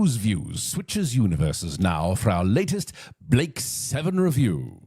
Whose Views switches universes now for our latest Blake 7 review.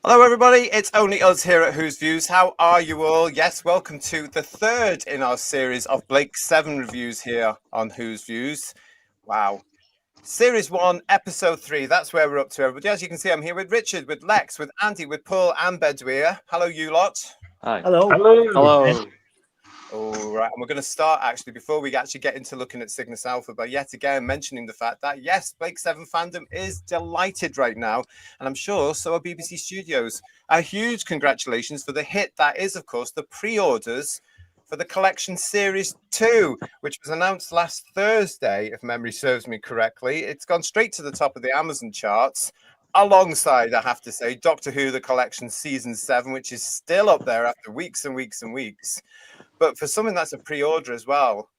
Hello everybody, it's only us here at Whose Views. How are you all? Yes, welcome to the third in our series of Blake 7 reviews here on Whose Views. Wow. Series 1, Episode 3, that's where we're up to, everybody. As you can see, I'm here with Richard, with Lex, with Andy, with Paul and Bedweer. Hello, you lot. Hi. Hello. Hello. Hello. All right, and we're going to start actually before we actually get into looking at Cygnus Alpha, but yet again mentioning the fact that yes, Blake 7 fandom is delighted right now, and I'm sure so are BBC Studios. A huge congratulations for the hit that is, of course, the pre-orders for the collection Series 2, which was announced last Thursday, if memory serves me correctly. It's gone straight to the top of the Amazon charts, alongside, I have to say, Doctor Who, the collection Season 7, which is still up there after weeks and weeks and weeks. But for something that's a pre-order as well,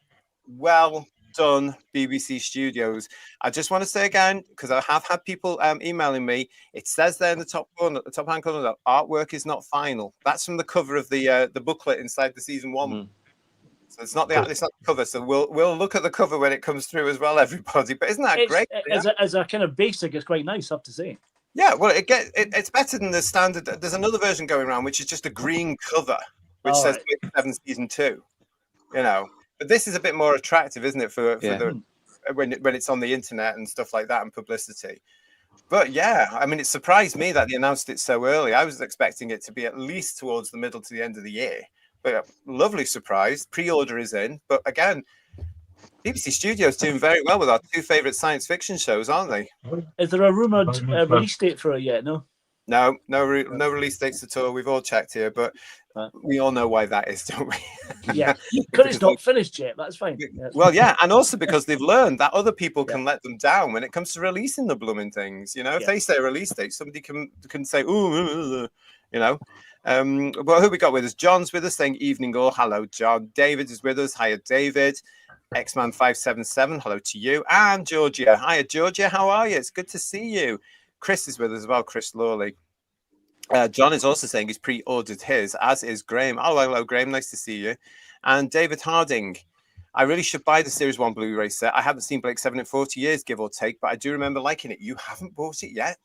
well done, BBC Studios. I just want to say again, because I have had people emailing me, it says there in the top corner, the top hand corner, that artwork is not final. That's from the cover of the booklet inside the Season 1. Mm-hmm. So it's not the cover. So we'll look at the cover when it comes through as well, everybody. But isn't that great? As a kind of basic, it's quite nice, I have to say. Yeah, well, it's better than the standard. There's another version going around, which is just a green cover, which says Blake 7 Season 2, you know. But this is a bit more attractive, isn't it, for the when it's on the internet and stuff like that and publicity. But yeah, I mean, it surprised me that they announced it so early. I was expecting it to be at least towards the middle to the end of the year. But lovely surprise. Pre-order is in. But again, BBC Studios doing very well with our two favourite science fiction shows, aren't they? Is there a rumoured release date for it yet? No release dates at all. We've all checked here, but we all know why that is, don't we? Yeah, because it's not finished yet. That's fine. Well, yeah, and also because they've learned that other people can let them down when it comes to releasing the blooming things. You know, if they say a release date, somebody can say, ooh, you know. Well, who we got with us? John's with us saying evening all. Hello, John. David is with us. Hiya, David. X-Man 577. Hello to you. And Georgia. Hiya, Georgia. How are you? It's good to see you. Chris is with us as well, Chris Lawley. John is also saying he's pre-ordered his, as is Graham. Oh, hello, Graham. Nice to see you. And David Harding. I really should buy the Series 1 Blu-ray set. I haven't seen Blake 7 in 40 years, give or take, but I do remember liking it. You haven't bought it yet?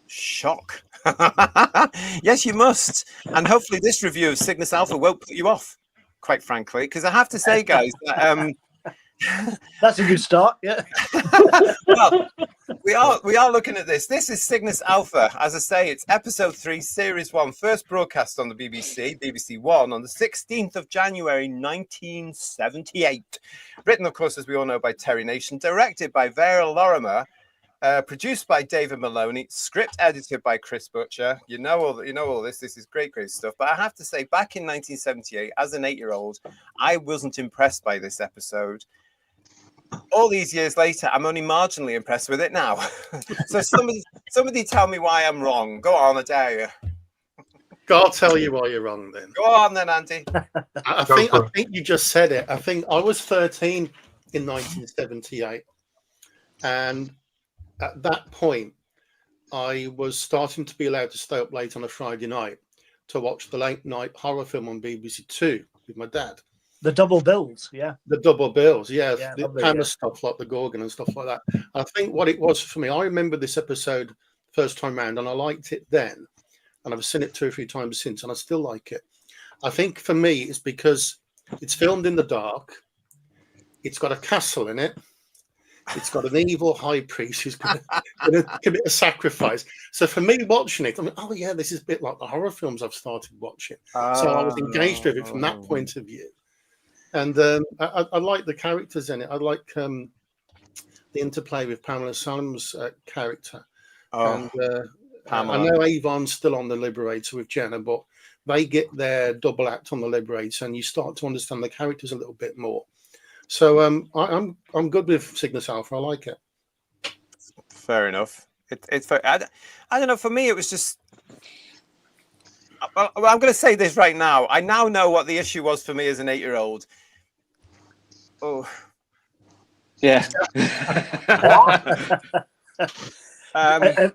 Shock. Yes, you must. And hopefully this review of Cygnus Alpha won't put you off, quite frankly, because I have to say, guys, that, that's a good start. Yeah. Well, we are looking at this. This is Cygnus Alpha. As I say, it's Episode 3, Series 1, first broadcast on the BBC 1 on the 16th of January, 1978. Written, of course, as we all know, by Terry Nation, directed by Vera Lorimer, produced by David Maloney, script edited by Chris Butcher. You know all this. This is great stuff. But I have to say, back in 1978, as an 8-year-old, I wasn't impressed by this episode. All these years later, I'm only marginally impressed with it now. So somebody tell me why I'm wrong. Go on, I dare you. I'll tell you why you're wrong then. Go on then, Andy. I think you just said it. I think I was 13 in 1978. And at that point, I was starting to be allowed to stay up late on a Friday night to watch the late night horror film on BBC 2 with my dad. The double bills, yeah. The double bills, yeah. The kind of stuff like the Gorgon and stuff like that. I think what it was for me, I remember this episode first time round and I liked it then. And I've seen it 2 or 3 times since and I still like it. I think for me, it's because it's filmed in the dark. It's got a castle in it. It's got an evil high priest who's going to commit a sacrifice. So for me, watching it, I mean, oh yeah, this is a bit like the horror films I've started watching. So I was engaged with it from that point of view. And I like the characters in it. I like the interplay with Pamela Salam's character. And I know Avon's still on the Liberator with Jenna, but they get their double act on the Liberator, and you start to understand the characters a little bit more. So I'm good with Cygnus Alpha. I like it. Fair enough. It's fair. I don't know. For me, it was just. Well, I'm going to say this right now. I now know what the issue was for me as an 8-year-old. Oh, Yeah.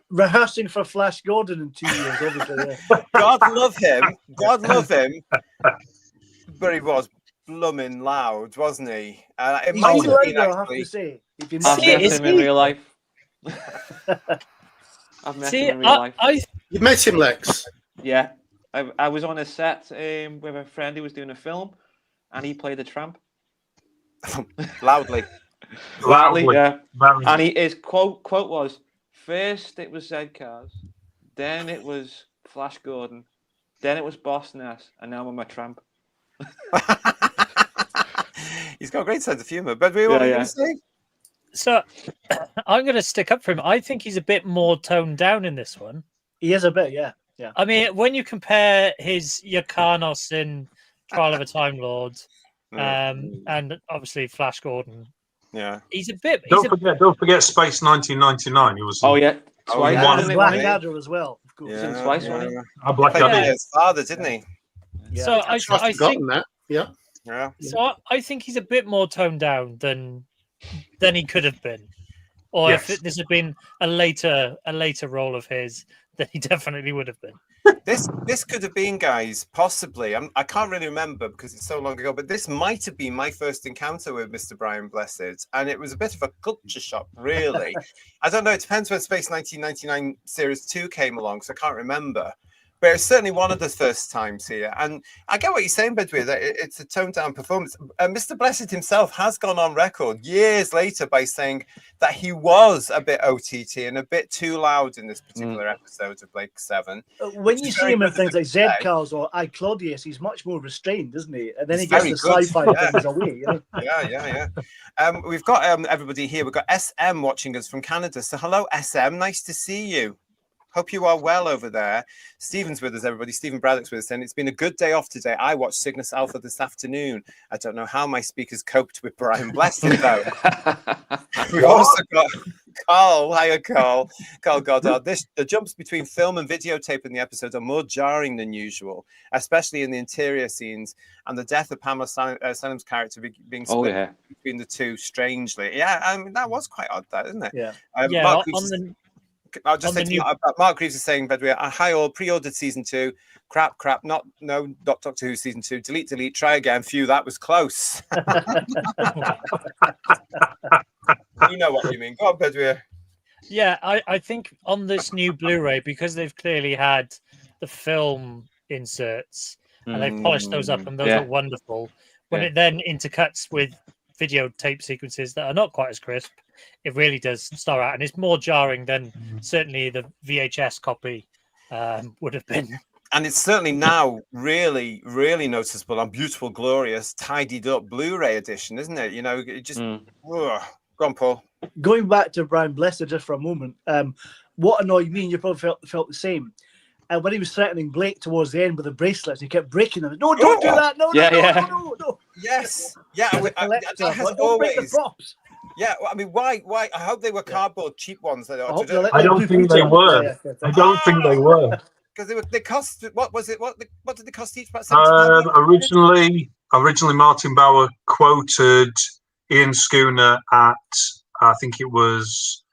Rehearsing for Flash Gordon in 2 years, obviously. Yeah. God love him. God love him. But he was blooming loud, wasn't he? It He's might still have out been there, I have actually. to say. If you I've meet met him in real life. You've met him, Lex. Yeah. I was on a set with a friend who was doing a film, and he played a tramp. Loudly. Yeah. And his quote was, first it was Zed Cars, then it was Flash Gordon, then it was Boss Ness, and now I'm a tramp. He's got a great sense of humour. But what were you going to say? So I'm going to stick up for him. I think he's a bit more toned down in this one. He is a bit, yeah. I mean, when you compare his Yakanos in Trial of a Time Lord, and obviously Flash Gordon, he's a bit. Don't forget Space 1999. He was. Oh yeah, twice. And Blackadder as well. Of course. Yeah, twice. Blackadder. His father, didn't he? Yeah. So I think that. Yeah. So I think he's a bit more toned down than he could have been, or if this had been a later role of his, then he definitely would have been. This could have been, guys, possibly. I can't really remember because it's so long ago, but this might have been my first encounter with Mr. Brian Blessed, and it was a bit of a culture shock, really. I don't know. It depends when Space 1999 Series 2 came along, so I can't remember. But it's certainly one of the first times here. And I get what you're saying, Bedouin, that it's a toned-down performance. Mr. Blessed himself has gone on record years later by saying that he was a bit OTT and a bit too loud in this particular episode of Blake 7. When you see him in things like Z-Cars or I, Claudius, he's much more restrained, isn't he? And then he gets the sci-fi things away. You know? Yeah. We've got everybody here. We've got SM watching us from Canada. So hello, SM. Nice to see you. Hope you are well over there. Stephen's with us, everybody. Stephen Braddock's with us. And it's been a good day off today. I watched Cygnus Alpha this afternoon. I don't know how my speakers coped with Brian Blessed, though. We've also got Carl. Hiya, Carl. Carl Goddard. The jumps between film and videotape in the episode are more jarring than usual, especially in the interior scenes. And the death of Pamela Salem's character being split between the two, strangely. Yeah, I mean, that was quite odd, that, isn't it? Yeah. I'll just say Mark Reeves is saying, Bedouin, hi all, pre-ordered season 2. Crap, not Doctor Who season 2. Delete, try again. Phew, that was close. You know what you mean. Go on, Bedouin. Yeah, I think on this new Blu-ray, because they've clearly had the film inserts and they've polished those up and those look wonderful. When it then intercuts with videotape sequences that are not quite as crisp, it really does star out, and it's more jarring than certainly the VHS copy would have been. And it's certainly now really, really noticeable on beautiful, glorious, tidied up Blu-ray edition, isn't it? You know, it just go on, Paul. Going back to Brian Blessed just for a moment, what annoyed me, and you probably felt the same. And when he was threatening Blake towards the end with the bracelets, he kept breaking them. No, don't do that. No. Yes. Yeah. That has don't break the props. Yeah, I mean, why? I hope they were cardboard cheap ones. I don't think they were. I don't think they were. Because they cost. What was it? What did they cost each? About originally, Martin Bauer quoted Ian Schooner at I think it was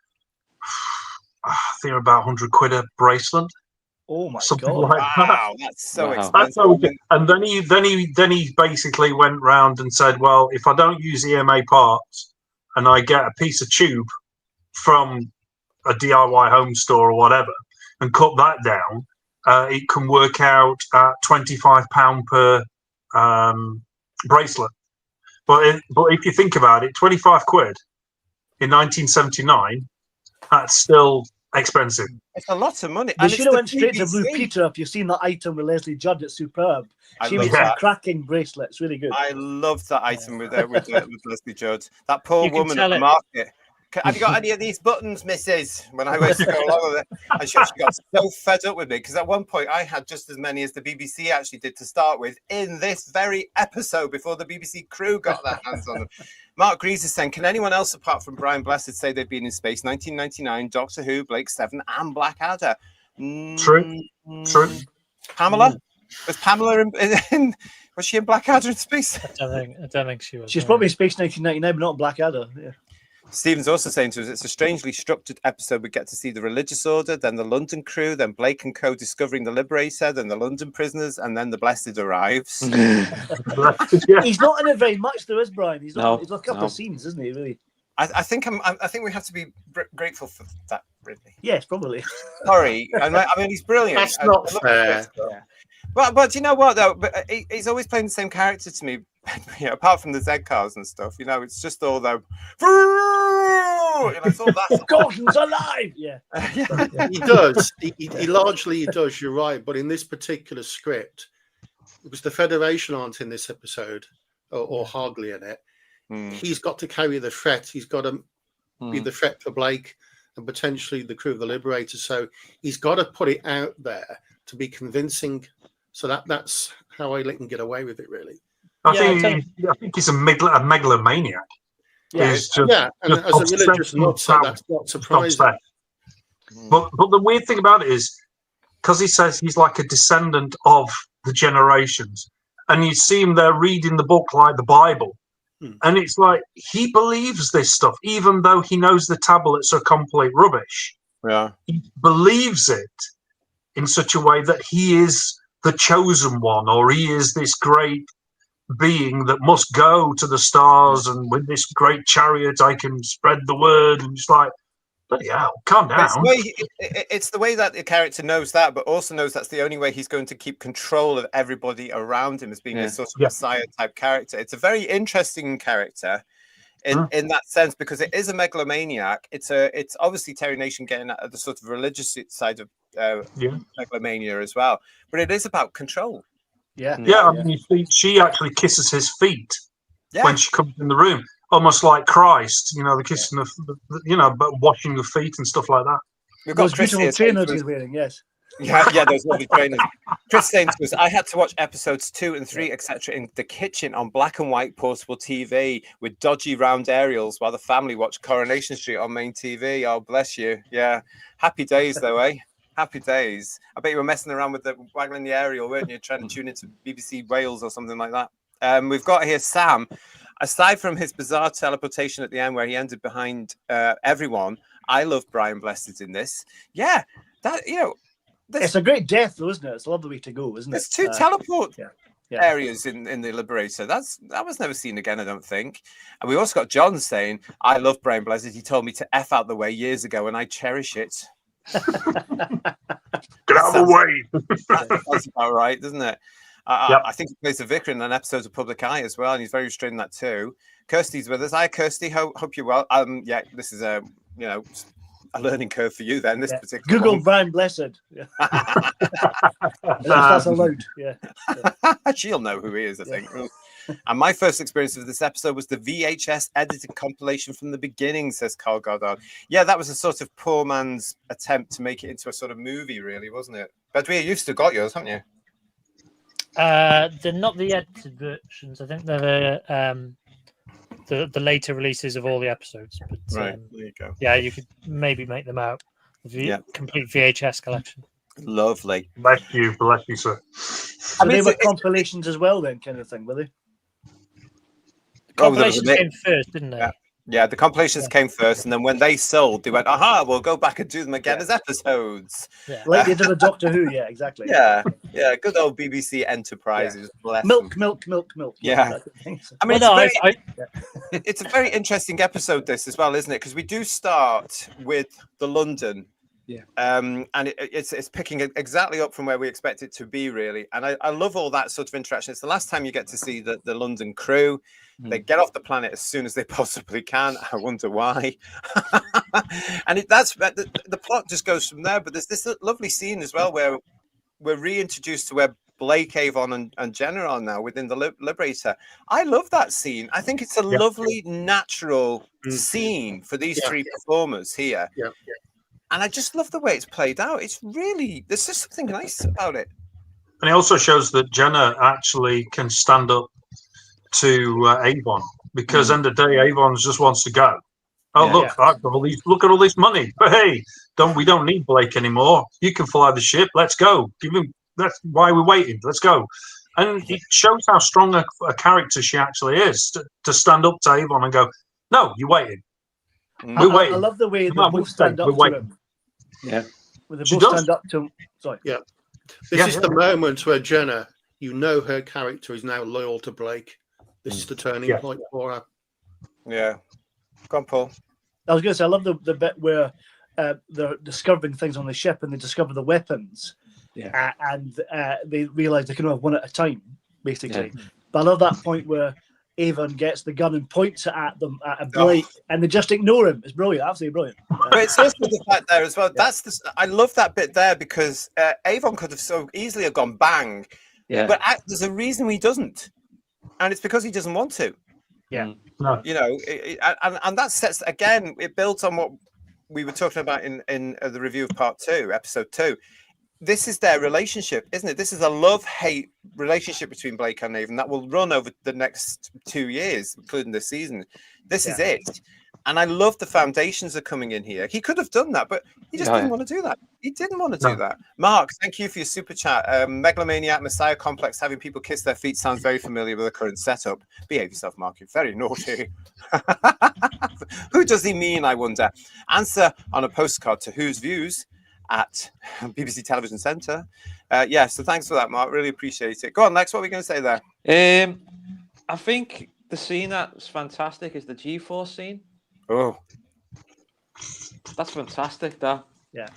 about £100 a bracelet. Oh my Something god! Like wow, that's so expensive. And then he basically went round and said, "Well, if I don't use EMA parts and I get a piece of tube from a DIY home store or whatever, and cut that down, it can work out at £25 per bracelet." But if you think about it, £25 in 1979, that's still expensive. It's a lot of money. They should have went straight to Blue Peter. If you've seen that item with Leslie Judd, it's superb. She was some cracking bracelets, really good. I loved that item with Leslie Judd. That poor woman at the market. Have you got any of these buttons, Mrs.? When I was to go along with it, and she got so fed up with me because at one point I had just as many as the BBC actually did to start with in this very episode before the BBC crew got their hands on them. Mark Greaves is saying, can anyone else apart from Brian Blessed say they've been in space? 1999, Doctor Who, Blake 7, and Blackadder. True. Pamela? Was Pamela in was she in Blackadder in space? I don't think she was. She's probably in space 1999, but not Blackadder. Yeah. Stephen's also saying to us, it's a strangely structured episode. We get to see the religious order, then the London crew, then Blake and co discovering the Liberator, then the London prisoners, and then the Blessed arrives. He's not in it very much, though, is Brian? He's a couple of scenes, isn't he? Really? I think we have to be grateful for that, Ridley. Yes, probably. Sorry, I mean he's brilliant. That's not fair. But you know what though? But he's always playing the same character to me. Apart from the Z cars and stuff, it's just all the. It's all that. Gordon's alive. Yeah. He does. He largely does. You're right. But in this particular script, because the Federation aren't in this episode, or hardly in it, he's got to carry the threat. He's got to be the threat for Blake and potentially the crew of the Liberator. So he's got to put it out there to be convincing. So that's how I let him get away with it, really. I think he's a megalomaniac. And as a religious nut, that's not surprising. But the weird thing about it is, because he says he's like a descendant of the generations, and you see him there reading the book like the Bible, and it's like he believes this stuff, even though he knows the tablets are complete rubbish. Yeah, he believes it in such a way that he is the chosen one, or he is this great being that must go to the stars, and with this great chariot I can spread the word. And it's like, bloody hell, calm down. It's the way that the character knows that, but also knows that's the only way he's going to keep control of everybody around him, as being this sort of Messiah type character. It's a very interesting character in that sense, because it is a megalomaniac. It's obviously Terry Nation getting at the sort of religious side of megalomania as well, but it is about control. I mean, you see, she actually kisses his feet when she comes in the room, almost like Christ, the kissing of, but washing the feet and stuff like that. We've got those beautiful trainers he's wearing, yes. Yeah, those lovely trainers. Chris saying to us, I had to watch episodes 2 and 3, etc., in the kitchen on black and white portable TV with dodgy round aerials while the family watched Coronation Street on main TV. Oh, bless you. Yeah. Happy days, though, eh? Happy days. I bet you were messing around with the waggling the aerial, weren't you? Trying to tune into BBC Wales or something like that. We've got here Sam. Aside from his bizarre teleportation at the end where he ended behind everyone, I love Brian Blessed in this. Yeah, that it's a great death, though, isn't it? It's a lovely way to go, isn't it? There's 2 teleport areas in the Liberator. That was never seen again, I don't think. And we also got John saying, I love Brian Blessed. He told me to F out the way years ago, and I cherish it. Get out of the way. That's about right, doesn't it? I think he plays the vicar in an episode of Public Eye as well, and he's very restrained in that too. Kirsty's with us. Hi, Kirsty. Hope you're well. This is a learning curve for you then. This particular Google Brian Blessed. Yeah. That's allowed. Yeah. She'll know who he is, I think. And my first experience of this episode was the VHS edited compilation from the beginning, says Carl Goddard. Yeah, that was a sort of poor man's attempt to make it into a sort of movie, really, wasn't it? But you've still got yours, haven't you? They're not the edited versions. I think they're the later releases of all the episodes. But, right, there you go. Yeah, you could maybe make them out. Complete VHS collection. Lovely. Bless you, sir. So they were compilations as well, then, kind of thing, were they? Compilations came first, didn't they? Yeah, the compilations came first, and then when they sold, they went, aha, we'll go back and do them again as episodes. Yeah. Like they did with Doctor Who, yeah, exactly. Yeah, good old BBC Enterprises. Yeah. Milk. Yeah. I mean, it's a very interesting episode, this, as well, isn't it? Because we do start with the London. Yeah. And it's picking exactly up from where we expect it to be, really. And I love all that sort of interaction. It's the last time you get to see the London crew. They get off the planet as soon as they possibly can. I wonder why. And the plot just goes from there. But there's this lovely scene as well where we're reintroduced to where Blake, Avon, and Jenna are now within the Liberator. I love that scene. I think it's a lovely, natural scene for these three performers here. Yeah. And I just love the way it's played out. It's really, there's just something nice about it. And it also shows that Jenna actually can stand up to Avon, because end of the day, Avon just wants to go. Oh, look at all this money. But hey, we don't need Blake anymore. You can fly the ship. Let's go. That's why we're waiting. Let's go. And it shows how strong a character she actually is to stand up to Avon and go, no, you're waiting. We're waiting. I love the way they both stand up to him. Yeah. When they both stand up to him. Sorry. Yeah. This is the moment where Jenna, her character is now loyal to Blake. This is the turning point for her. Yeah. Go on, Paul. I was going to say, I love the bit where they're discovering things on the ship and they discover the weapons. Yeah. And they realise they can only have one at a time, basically. Yeah. But I love that point where Avon gets the gun and points it at them, at Blake, and they just ignore him. It's brilliant, absolutely brilliant. But it's also the fact there as well. Yeah. I love that bit there, because Avon could have so easily have gone bang. Yeah. But there's a reason he doesn't. And it's because he doesn't want to. Yeah. No. And that sets, again, it builds on what we were talking about in the review of part 2, episode 2. This is their relationship, isn't it? This is a love-hate relationship between Blake and Avon that will run over the next 2 years, including this season. This is it. And I love the foundations are coming in here. He could have done that, but he just didn't want to do that. He didn't want to do that. Mark, thank you for your super chat. Megalomaniac Messiah Complex, having people kiss their feet sounds very familiar with the current setup. Behave yourself, Mark. You're very naughty. Who does he mean, I wonder? Answer on a postcard to Whose Views at BBC Television Centre. So thanks for that, Mark. Really appreciate it. Go on, Lex. What are we going to say there? I think the scene that's fantastic is the G-Force scene. Oh, that's fantastic, that. Yeah.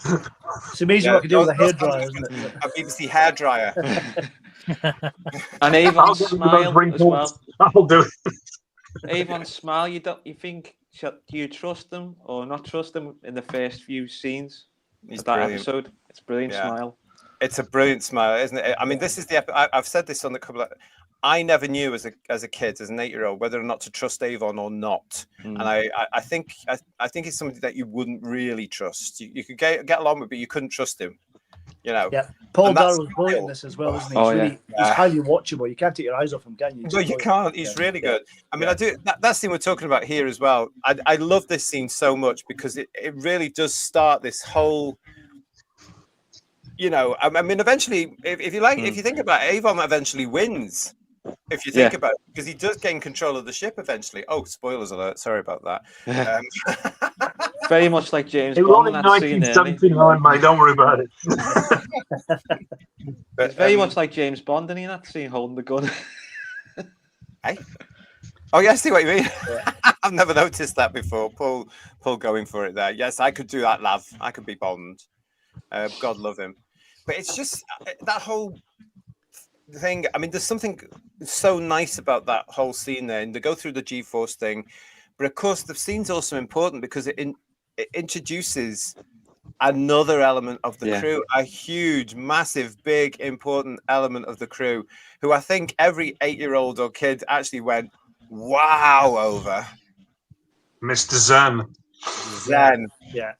It's amazing what you can do with a hairdryer, isn't it? A BBC hairdryer. And Avon's smile as well. I'll do it. Avon's smile, you think, do you trust them or not trust them in the first few scenes of that episode? It's a brilliant smile. It's a brilliant smile, isn't it? I mean, this is I've said this on the couple of... I never knew as a kid, as an 8-year-old, whether or not to trust Avon or not. And I think it's somebody that you wouldn't really trust. You could get along with, but you couldn't trust him. Yeah. Paul Darrell's brilliant in this as well, isn't he? He's highly watchable. You can't take your eyes off him, can you? No, you can't. He's really good. I mean, I do that scene we're talking about here as well. I love this scene so much because it really does start this whole. I mean, eventually, if you think about it, Avon eventually wins. If you think about it, because he does gain control of the ship eventually. Oh, spoilers alert! Sorry about that. Very much like James Bond in that scene. 1979, mate. Don't worry about it. It's very much like James Bond in that scene, holding the gun. Hey. Oh, yeah, I see what you mean. I've never noticed that before. Paul going for it there. Yes, I could do that, Lav. I could be Bond. God love him. But it's just that whole thing. I mean, there's something so nice about that whole scene there, and they go through the G-Force thing. But of course, the scene's also important because it introduces another element of the crew, a huge, massive, big, important element of the crew, who I think every 8-year-old or kid actually went, wow, over. Mr. Zen.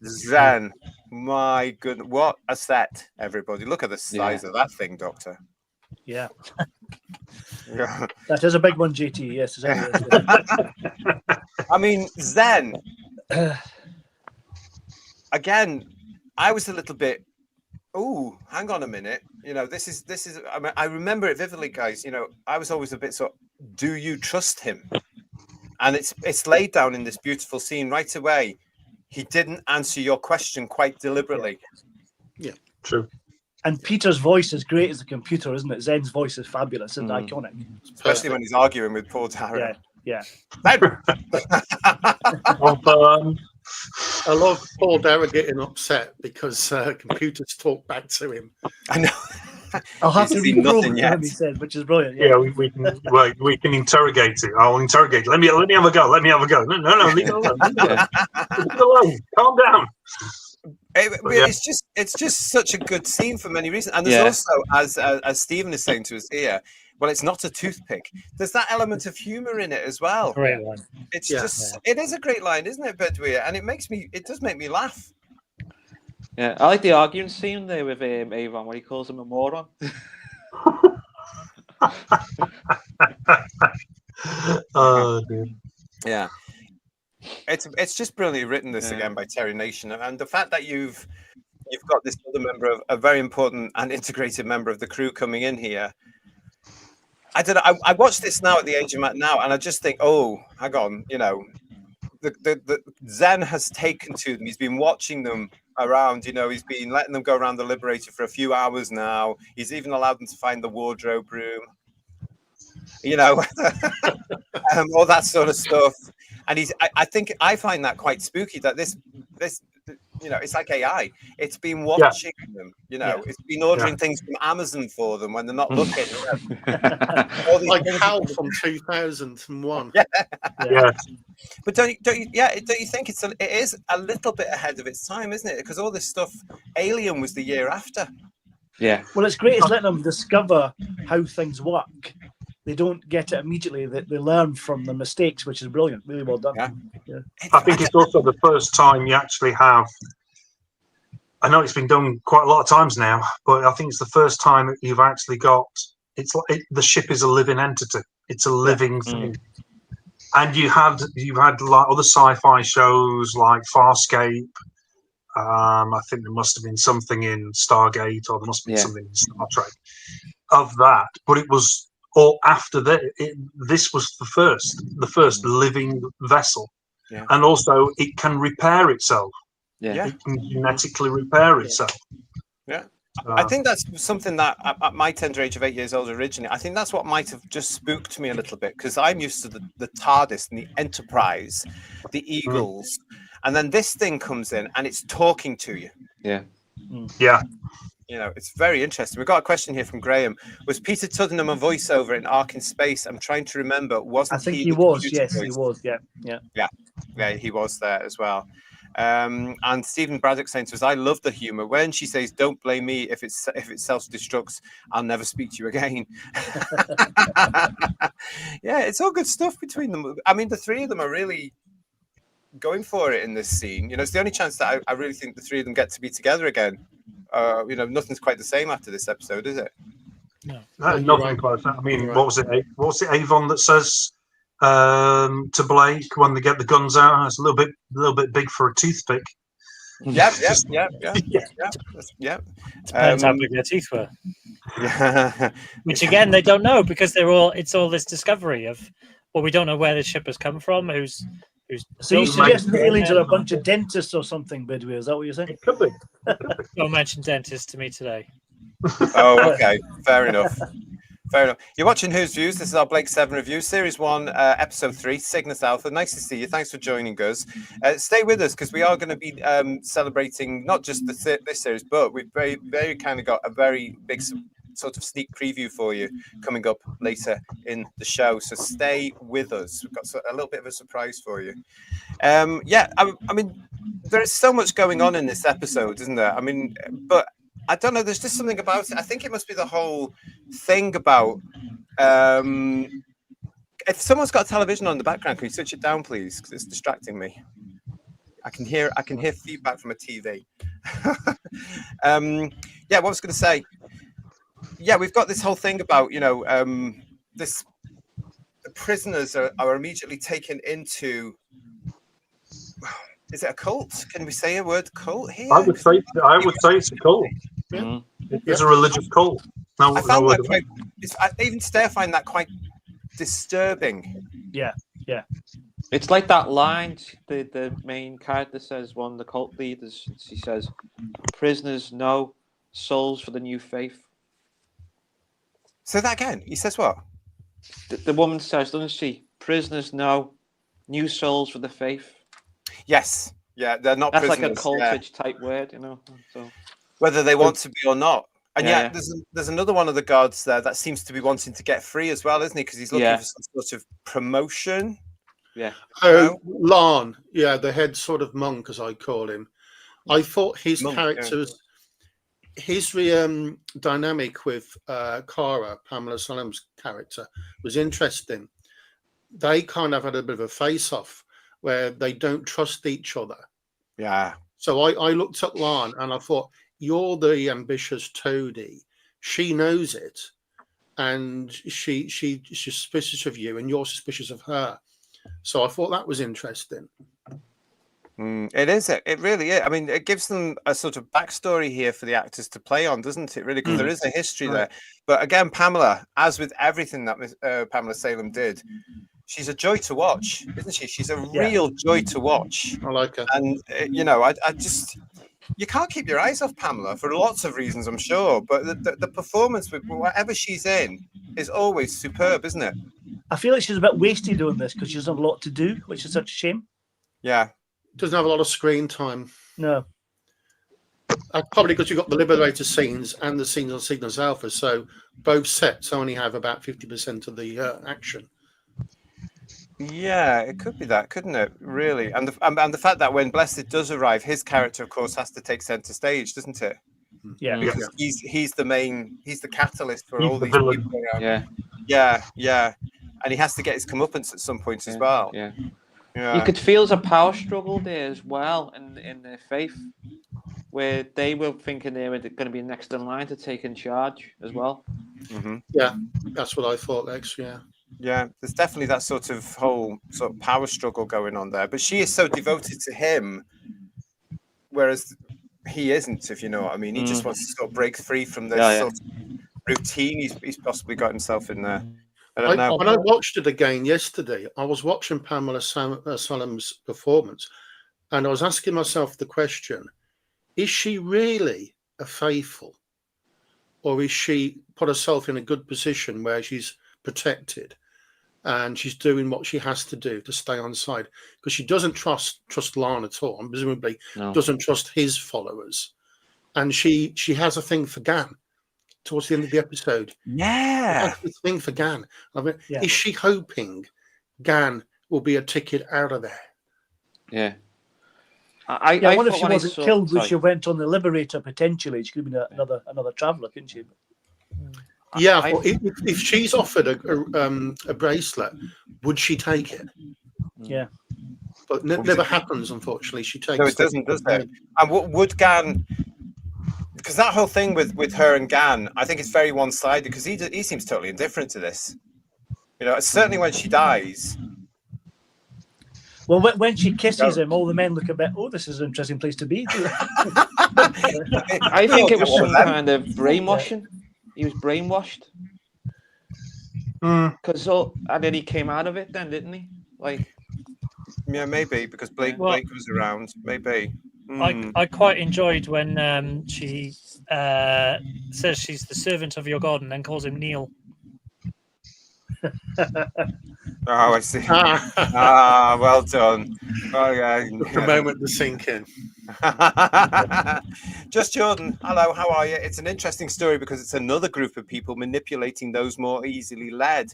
Zen. My goodness, what a set, everybody. Look at the size of that thing, Doctor. Yeah. That is a big one, JT. Yes. I mean, Zen. Again, I was a little bit. Oh, hang on a minute. This is. I mean, I remember it vividly, guys. I was always a bit do you trust him? And it's laid down in this beautiful scene right away. He didn't answer your question quite deliberately. Yeah, true. And Peter's voice is great as a computer, isn't it? Zen's voice is fabulous and iconic. Especially when he's arguing with Paul Darrell. Yeah. I love Paul Darrell getting upset because computers talk back to him. I know. I'll have to read nothing yet. He said, which is brilliant. Yeah, we can interrogate it. I'll interrogate. Let me have a go. No, leave it alone. Leave it alone. Calm down. It's just such a good scene for many reasons, and there's also, as Stephen is saying to us here, well, it's not a toothpick. There's that element of humor in it as well. Great line. It is a great line, isn't it, Bedouin? And it does make me laugh. Yeah, I like the arguing scene there with Avon where he calls him a moron. Oh, dear. Yeah. It's just brilliantly written, this again, by Terry Nation, and the fact that you've got this other member of a very important and integrated member of the crew coming in here. I don't know. I watched this now at the age of Matt now, and I just think, oh, hang on, the Zen has taken to them. He's been watching them around. He's been letting them go around the Liberator for a few hours now. He's even allowed them to find the wardrobe room. All that sort of stuff. And I think I find that quite spooky that this it's like AI. It's been watching them, it's been ordering things from Amazon for them when they're not looking. Like Hal from 2001. Yeah. But don't you think it is a little bit ahead of its time, isn't it? Because all this stuff, Alien was the year after. Yeah. Well, it's great. It's letting them discover how things work. They don't get it immediately. They learn from the mistakes, which is brilliant. Really well done. Yeah. I think it's also the first time you actually have. I know it's been done quite a lot of times now, but I think it's the first time that you've actually got. It's like the ship is a living entity. It's a living thing. And you've had like other sci-fi shows like Farscape. I think there must have been something in Stargate, or there must have been something in Star Trek of that. But it was. Or after that, this was the first living vessel, and also it can repair itself. Yeah, it can genetically repair itself. Yeah, I think that's something that at my tender age of 8 years old originally, I think that's what might have just spooked me a little bit, because I'm used to the TARDIS and the Enterprise, the Eagles, and then this thing comes in and it's talking to you. Yeah. Yeah. It's very interesting. We've got a question here from Graham. Was Peter Tuddenham a voiceover in Ark in Space? I'm trying to remember. I think he was. Yes, he was. Yeah, he was there as well. And Stephen Braddock saying to us, I love the humor when she says, don't blame me if it self-destructs, I'll never speak to you again. Yeah, it's all good stuff between them. I mean, the three of them are really going for it in this scene. It's the only chance that I really think the three of them get to be together again. Nothing's quite the same after this episode, is it? No, nothing quite. I mean, what was it? What's it? Avon that says to Blake when they get the guns out? It's a little bit big for a toothpick. Yeah. Depends how big their teeth were. Which again, they don't know, because it's all this discovery of, well, we don't know where the ship has come from. So you suggest the aliens are a bunch of dentists or something, Bidway? Is that what you're saying? It could be. Don't mention dentists to me today. Oh, okay. Fair enough. You're watching Who's Views. This is our Blake 7 review, Series 1, Episode 3, Cygnus Alpha. Nice to see you. Thanks for joining us. Stay with us, because we are going to be celebrating not just this series, but we've very, very kind of got a very big sort of sneak preview for you coming up later in the show. So stay with us. We've got a little bit of a surprise for you. I mean, there is so much going on in this episode, isn't there? I mean, but I don't know. There's just something about it. I think it must be the whole thing about. If someone's got a television on in the background, can you switch it down, please? Because it's distracting me. I can hear feedback from a TV. What was I going to say? Yeah, we've got this whole thing about the prisoners are immediately taken into. Is it a cult? Can we say a word cult here? I would say it's a cult. Yeah. It's a religious cult. I found that quite. Even today, I find that quite disturbing. Yeah. It's like that line the main character says, one of the cult leaders. She says, "Prisoners, no souls for the new faith." Say that again. He says what? The woman says, doesn't she? Prisoners, no new souls for the faith. Yes. Yeah, they're not. That's prisoners. like a cultish type word, So whether they want to be or not. And there's another one of the guards there that seems to be wanting to get free as well, isn't he? Because he's looking for some sort of promotion. Yeah. Lon, the head sort of monk, as I call him. I thought his characters, his dynamic with Cara, Pamela Solemn's character, was interesting. They kind of had a bit of a face-off where they don't trust each other. Yeah. So I looked at Lan and I thought, you're the ambitious toady. She knows it, and she's suspicious of you, and you're suspicious of her. So I thought that was interesting. It is. It really is. I mean, it gives them a sort of backstory here for the actors to play on, doesn't it? Really, because there is a history there. But again, Pamela, as with everything that Pamela Salem did, she's a joy to watch, isn't she? She's a real joy to watch. I like her. And I just, you can't keep your eyes off Pamela for lots of reasons, I'm sure. But the performance with whatever she's in is always superb, isn't it? I feel like she's a bit wasted doing this because she doesn't have a lot to do, which is such a shame. Yeah. Doesn't have a lot of screen time. No. Probably because you've got the Liberator scenes and the scenes on Cygnus Alpha, so both sets only have about 50% of the action. Yeah, it could be that, couldn't it? Really, and the fact that when Blessed does arrive, his character, of course, has to take centre stage, doesn't it? Yeah, because he's the catalyst for all these people. Yeah, and he has to get his comeuppance at some point as well. Yeah. You could feel there's a power struggle there as well in their faith, where they were thinking they were going to be next in line to take in charge as well. Mm-hmm. Yeah, that's what I thought, Lex. Yeah, there's definitely that sort of whole sort of power struggle going on there. But she is so devoted to him, whereas he isn't, if you know what I mean. He just wants to sort of break free from this sort of routine he's possibly got himself in there. I don't know. When I watched it again yesterday, I was watching Pamela Solemn's performance, and I was asking myself the question, is she really a faithful? Or is she put herself in a good position where she's protected and she's doing what she has to do to stay on side? Because she doesn't trust Lan at all, and presumably doesn't trust his followers. And she has a thing for Gan towards the end of the episode. Yeah. That's the thing for Gan. I mean, is she hoping Gan will be a ticket out of there? Yeah. I wonder if she wasn't killed when she went on the Liberator, potentially. She could have been another traveller, couldn't she? Yeah, if she's offered a bracelet, would she take it? Yeah. But never happens, unfortunately. She takes it. No, it doesn't, does it? And would Gan... Because that whole thing with her and Gan, I think it's very one-sided, because he seems totally indifferent to this. You know, certainly when she dies... Well, when she kisses him, all the men look a bit, this is an interesting place to be. I think it was some kind of brainwashing. He was brainwashed. And then he came out of it then, didn't he? Yeah, maybe, because Blake was around. Maybe. I quite enjoyed when she says she's the servant of your God and then calls him Neil. Oh, I see. Well done. Oh, yeah. The moment to sink in. Just Jordan, hello, how are you? It's an interesting story because it's another group of people manipulating those more easily led.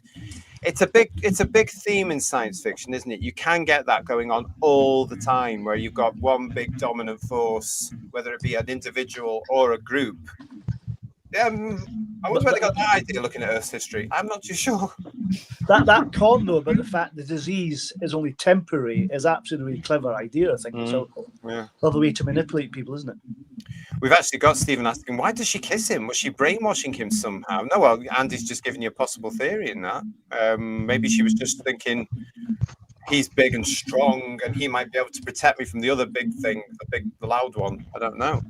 It's a big theme in science fiction, isn't it? You can get that going on all the time, where you've got one big dominant force, whether it be an individual or a group. I wonder where they got that idea looking at Earth's history. I'm not too sure. That con, though, about the fact the disease is only temporary is absolutely a clever idea, I think. So, another way to manipulate people, isn't it? We've actually got Stephen asking, why does she kiss him? Was she brainwashing him somehow? No, well, Andy's just giving you a possible theory in that. Maybe she was just thinking he's big and strong and he might be able to protect me from the other big thing, the loud one. I don't know.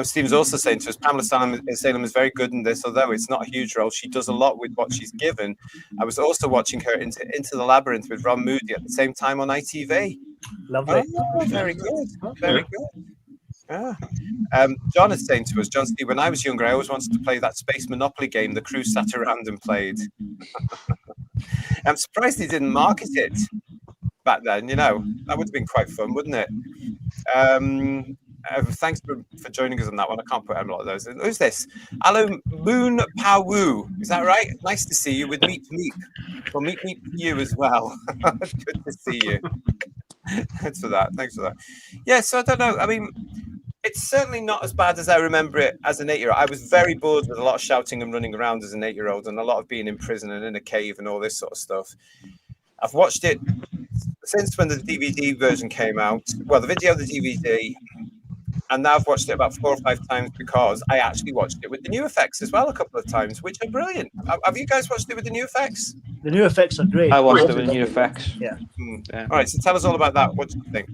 Stephen's also saying to us, Pamela Salem is very good in this, although it's not a huge role. She does a lot with what she's given. I was also watching her into the Labyrinth with Ron Moody at the same time on ITV. Lovely. Oh, very good. Very good. Yeah. John is saying to us, John Steve, when I was younger, I always wanted to play that Space Monopoly game the crew sat around and played. I'm surprised he didn't market it back then, that would have been quite fun, wouldn't it? Thanks for joining us on that one. I can't put a lot of those. Who's this? Hello, Moon Pawu. Is that right? Nice to see you with Meep Meep. Well, Meep Meep you as well. Good to see you. Thanks for that. Yeah, so I don't know. I mean, It's certainly not as bad as I remember it as an 8-year-old. I was very bored with a lot of shouting and running around as an 8-year-old, and a lot of being in prison and in a cave and all this sort of stuff. I've watched it since when the DVD version came out. Well, the video, the DVD, and now I've watched it about 4 or 5 times because I actually watched it with the new effects as well a couple of times, which are brilliant. Have you guys watched it with the new effects? The new effects are great. I watched it with the new effects. Yeah. Yeah. All right, so tell us all about that. What do you think?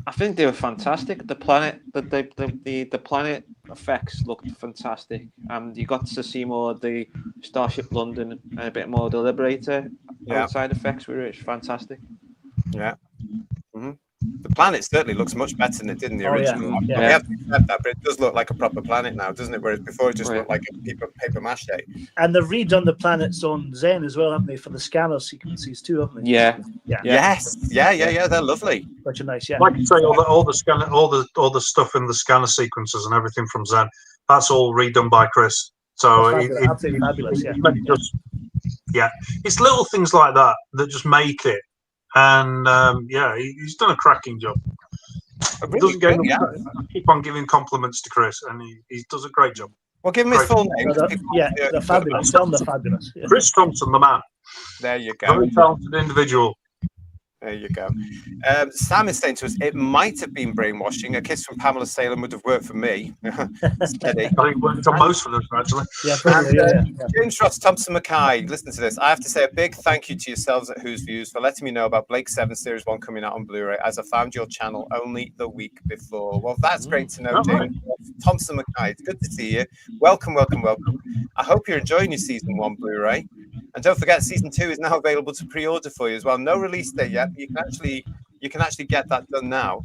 I think they were fantastic. The planet, the planet effects looked fantastic. You got to see more of the Starship London and a bit more of the Liberator outside effects, which was fantastic. Yeah. Mm-hmm. The planet certainly looks much better than it did in the original. Yeah. We have to accept that, but it does look like a proper planet now, doesn't it? Whereas before it just looked like a paper mache. And they've redone the planets on Zen as well, haven't they, for the scanner sequences too, haven't they? Yeah. Yes. Yeah. They're lovely. Which are nice. Yeah. Like you say, all the stuff in the scanner sequences and everything from Zen, that's all redone by Chris. So absolutely fabulous. Yeah. It's little things like that that just make it. And he's done a cracking job. Really keep on giving compliments to Chris, and he does a great job. Well, give him his full name. They're fabulous. They're fabulous. Yeah. Chris Thompson, the man. There you go. Very talented individual. There you go. Sam is saying to us, it might have been brainwashing. A kiss from Pamela Salem would have worked for me. Steady. I think it worked for most of them, actually. Yeah, probably, James Ross Thompson Mackay, listen to this. I have to say a big thank you to yourselves at Who's Views for letting me know about Blake 7 Series 1 coming out on Blu-ray, as I found your channel only the week before. Well, that's great to know, James. Thompson Mackay, it's good to see you. Welcome. I hope you're enjoying your Season 1 Blu-ray. And don't forget, Season 2 is now available to pre-order for you as well. No release date yet. You can actually get that done now.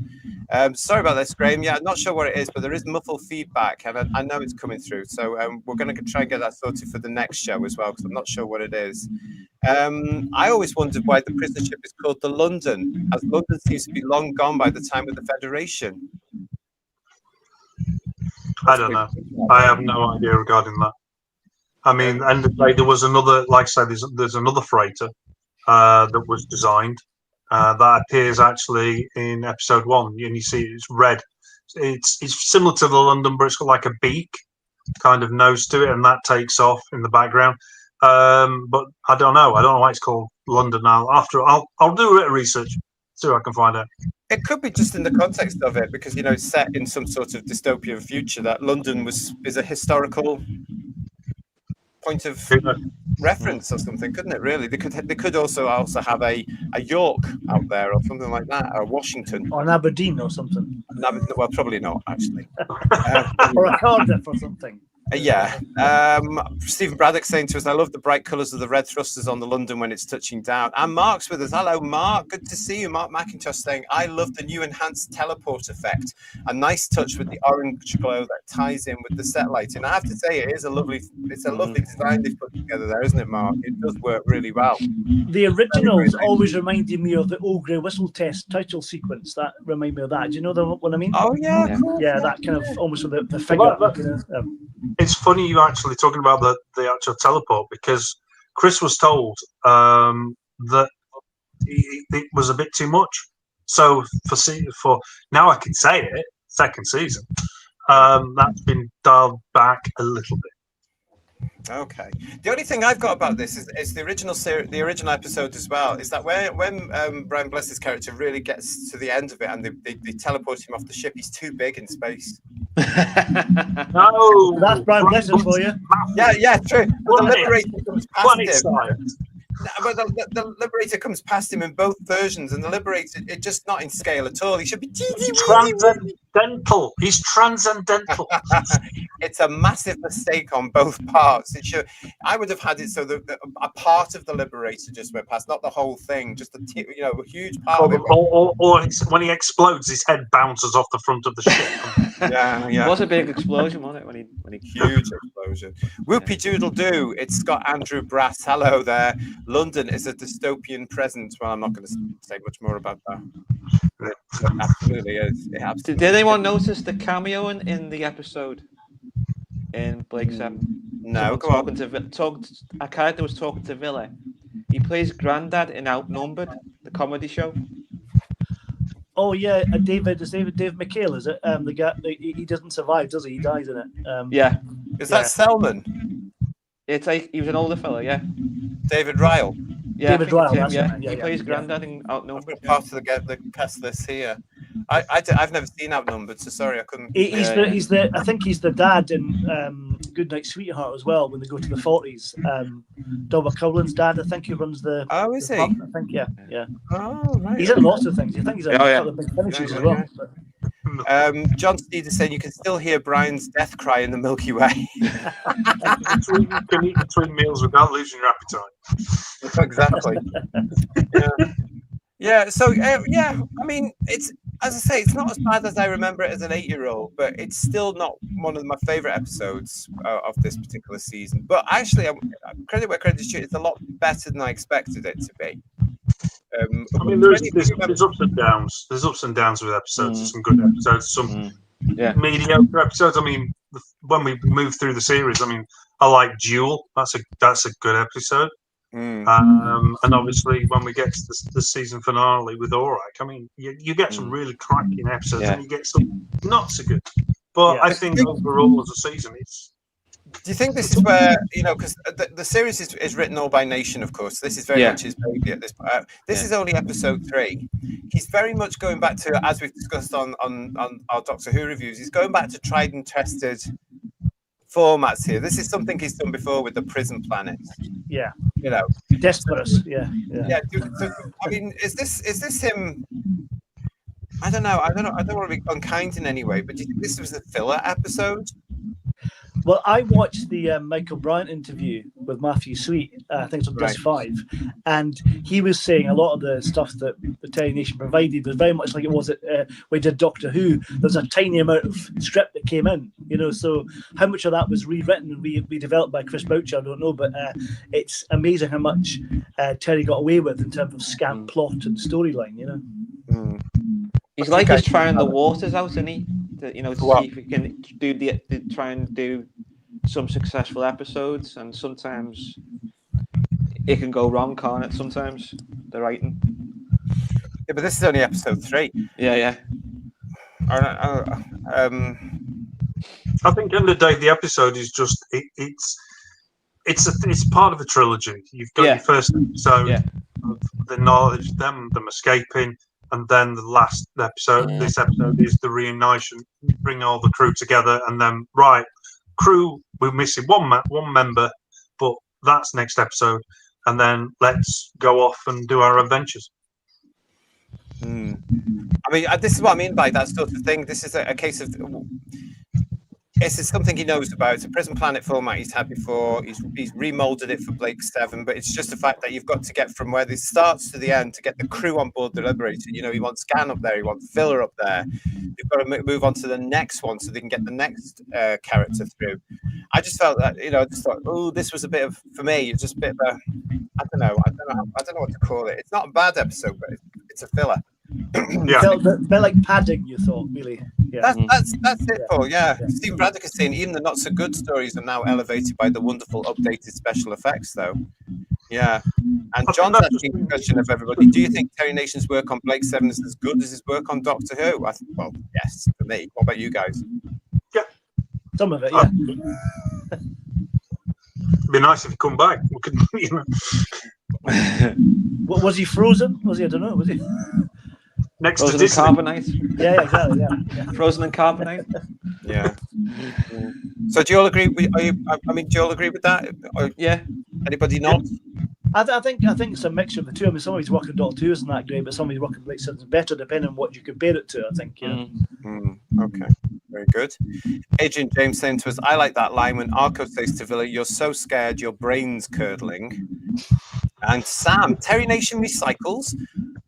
Sorry about this, Graham. Yeah, I'm not sure what it is, but there is muffled feedback, and I know it's coming through. So we're going to try and get that sorted for the next show as well, because I'm not sure what it is. I always wondered why the prison ship is called the London, as London seems to be long gone by the time of the Federation. I don't know. I have no idea regarding that. I mean, and there was another, like I said, there's another freighter that was designed that appears actually in episode 1, and you see it's red. It's similar to the London, but it's got like a beak kind of nose to it, and that takes off in the background. But I don't know why it's called London now. I'll do a bit of research, see what I can find out. It could be just in the context of it, because it's set in some sort of dystopian future that London is a historical point of reference or something, couldn't it? Really, they could also have a York out there or something like that, or Washington, or an Aberdeen or something. Well, probably not actually. Or a Cardiff or something. Stephen Braddock saying to us, I love the bright colours of the red thrusters on the London when it's touching down. And Mark's with us. Hello, Mark. Good to see you. Mark McIntosh saying, I love the new enhanced teleport effect. A nice touch with the orange glow that ties in with the set lighting. I have to say, it's a lovely design they've put together there, isn't it, Mark? It does work really well. The originals always reminded me of the Old Grey Whistle Test title sequence. That reminded me of that. Do you know what I mean? Oh, yeah. Cool. Yeah, that kind of almost with the figure. It's funny you actually talking about the actual teleport, because Chris was told that it was a bit too much. So for now, I can say it, second season, that's been dialed back a little bit. Okay. The only thing I've got about this is the original the original episode as well. Is that when Brian Bless's character really gets to the end of it and they teleport him off the ship, he's too big in space. No, that's Brian Bless for you. Yeah, true. But the Liberator comes past him. But the Liberator comes past him in both versions, and the Liberator, it's just not in scale at all. He should be transcendental. He's transcendental. It's a massive mistake on both parts. I would have had it so that a part of the Liberator just went past, not the whole thing, just a huge part of it. Or when he explodes, his head bounces off the front of the ship. Yeah. It was a big explosion, wasn't it? When he huge explosion. Whoopie doodle doo. It's Scott Andrew Brass. Hello there. London is a dystopian present. Well, I'm not going to say much more about that. It absolutely is. Did anyone notice the cameo in the episode in Blake 7? No, go on. Akada was talking to Villa. He plays Grandad in Outnumbered, the comedy show. Oh yeah, Dave McHale, is it? The guy, he doesn't survive, does he? He dies in it. Yeah. Is that Selman? It's like he was an older fella, yeah. David Ryle. Yeah, David Ryle, that's yeah. it, yeah, He yeah, plays yeah. Grandad in Outnumbered. I've got part of the cast list here. I've never seen Outnumbered, so sorry I couldn't. He's the I think he's the dad in Goodnight Sweetheart as well when they go to the 40s. Dobber Coughlin's dad, I think he runs the. Oh, is he? Pub, I think yeah. Oh, right. He's in lots of things. I think he's in a couple of big finishes as well. John Steed is saying you can still hear Brian's death cry in the Milky Way. You can eat between meals without losing your appetite. Exactly. Yeah. So yeah, I mean, it's, as I say, it's not as bad as I remember it as an 8-year-old, but it's still not one of my favorite episodes of this particular season. But actually, credit where credit's due, it's a lot better than I expected it to be. I mean, there's ups and downs. There's ups and downs with episodes. There's some good episodes, some mediocre episodes. I mean, when we move through the series, I mean, I like Duel. That's a good episode. And obviously, when we get to the season finale with Aurak, I mean, you get some really cracking episodes, and you get some not so good. But I think overall, as a season, it's. Do you think this is where, because the series is written all by Nation, of course. This is very much his baby at this point. This is only episode 3. He's very much going back to, as we've discussed on our Doctor Who reviews, he's going back to tried and tested formats here. This is something he's done before with the Prison Planet. Yeah. Desperate. Yeah. I mean, is this him? I don't know. I don't want to be unkind in any way, but do you think this was a filler episode? Well, I watched the Michael Bryant interview with Matthew Sweet, I think it's on Disc 5, and he was saying a lot of the stuff that the Terry Nation provided was very much like it was we did Doctor Who. There's a tiny amount of script that came in, so how much of that was rewritten and redeveloped by Chris Boucher, I don't know, but it's amazing how much Terry got away with in terms of scant plot and storyline, He's like just trying the waters out, isn't he? To see if he can try and do some successful episodes, and sometimes it can go wrong, can't it? Sometimes the writing. Yeah, but this is only episode 3. Yeah. I think at the end of the day, the episode is just it's part of a trilogy. You've got your first episode of the knowledge, them escaping. And then the last episode, this episode is the reunition, bring all the crew together, and then crew, we're missing one member, but that's next episode, and then let's go off and do our adventures. I mean, this is what I mean by that sort of thing. This is a case of. This is something he knows about. It's a Prison Planet format he's had before. He's remolded it for Blake 7, but it's just the fact that you've got to get from where this starts to the end to get the crew on board the Liberator. He wants Scan up there, he wants Filler up there. You've got to move on to the next one so they can get the next character through. I just felt that, I just thought, this was a bit of, for me, it's just a bit of a, I don't know what to call it. It's not a bad episode, but it's a filler. They're like padding, you thought, really. Yeah. That's it, Paul. Yeah. Steve Braddock is saying even the not so good stories are now elevated by the wonderful updated special effects, though. Yeah. And John's asking the question of everybody: do you think Terry Nation's work on Blake 7 is as good as his work on Doctor Who? Well, yes, for me. What about you guys? Yeah. Some of it, yeah. It'd be nice if he come back. We could, What was he frozen? Was he? I don't know. Was he? Next Frozen to Disney. and carbonite. Yeah, exactly. Yeah. Frozen and carbonite. Yeah. So do you all agree? Do you all agree with that? Yeah. Anybody not? I think it's a mixture of the two. I mean, some of his work on Doctor Who isn't that great, but some of his work on Blake 7 is better, depending on what you compare it to. I think. Okay. Very good. Adrian James saying to us, I like that line when Arco says to Villa, "You're so scared, your brain's curdling." And Sam, Terry Nation recycles.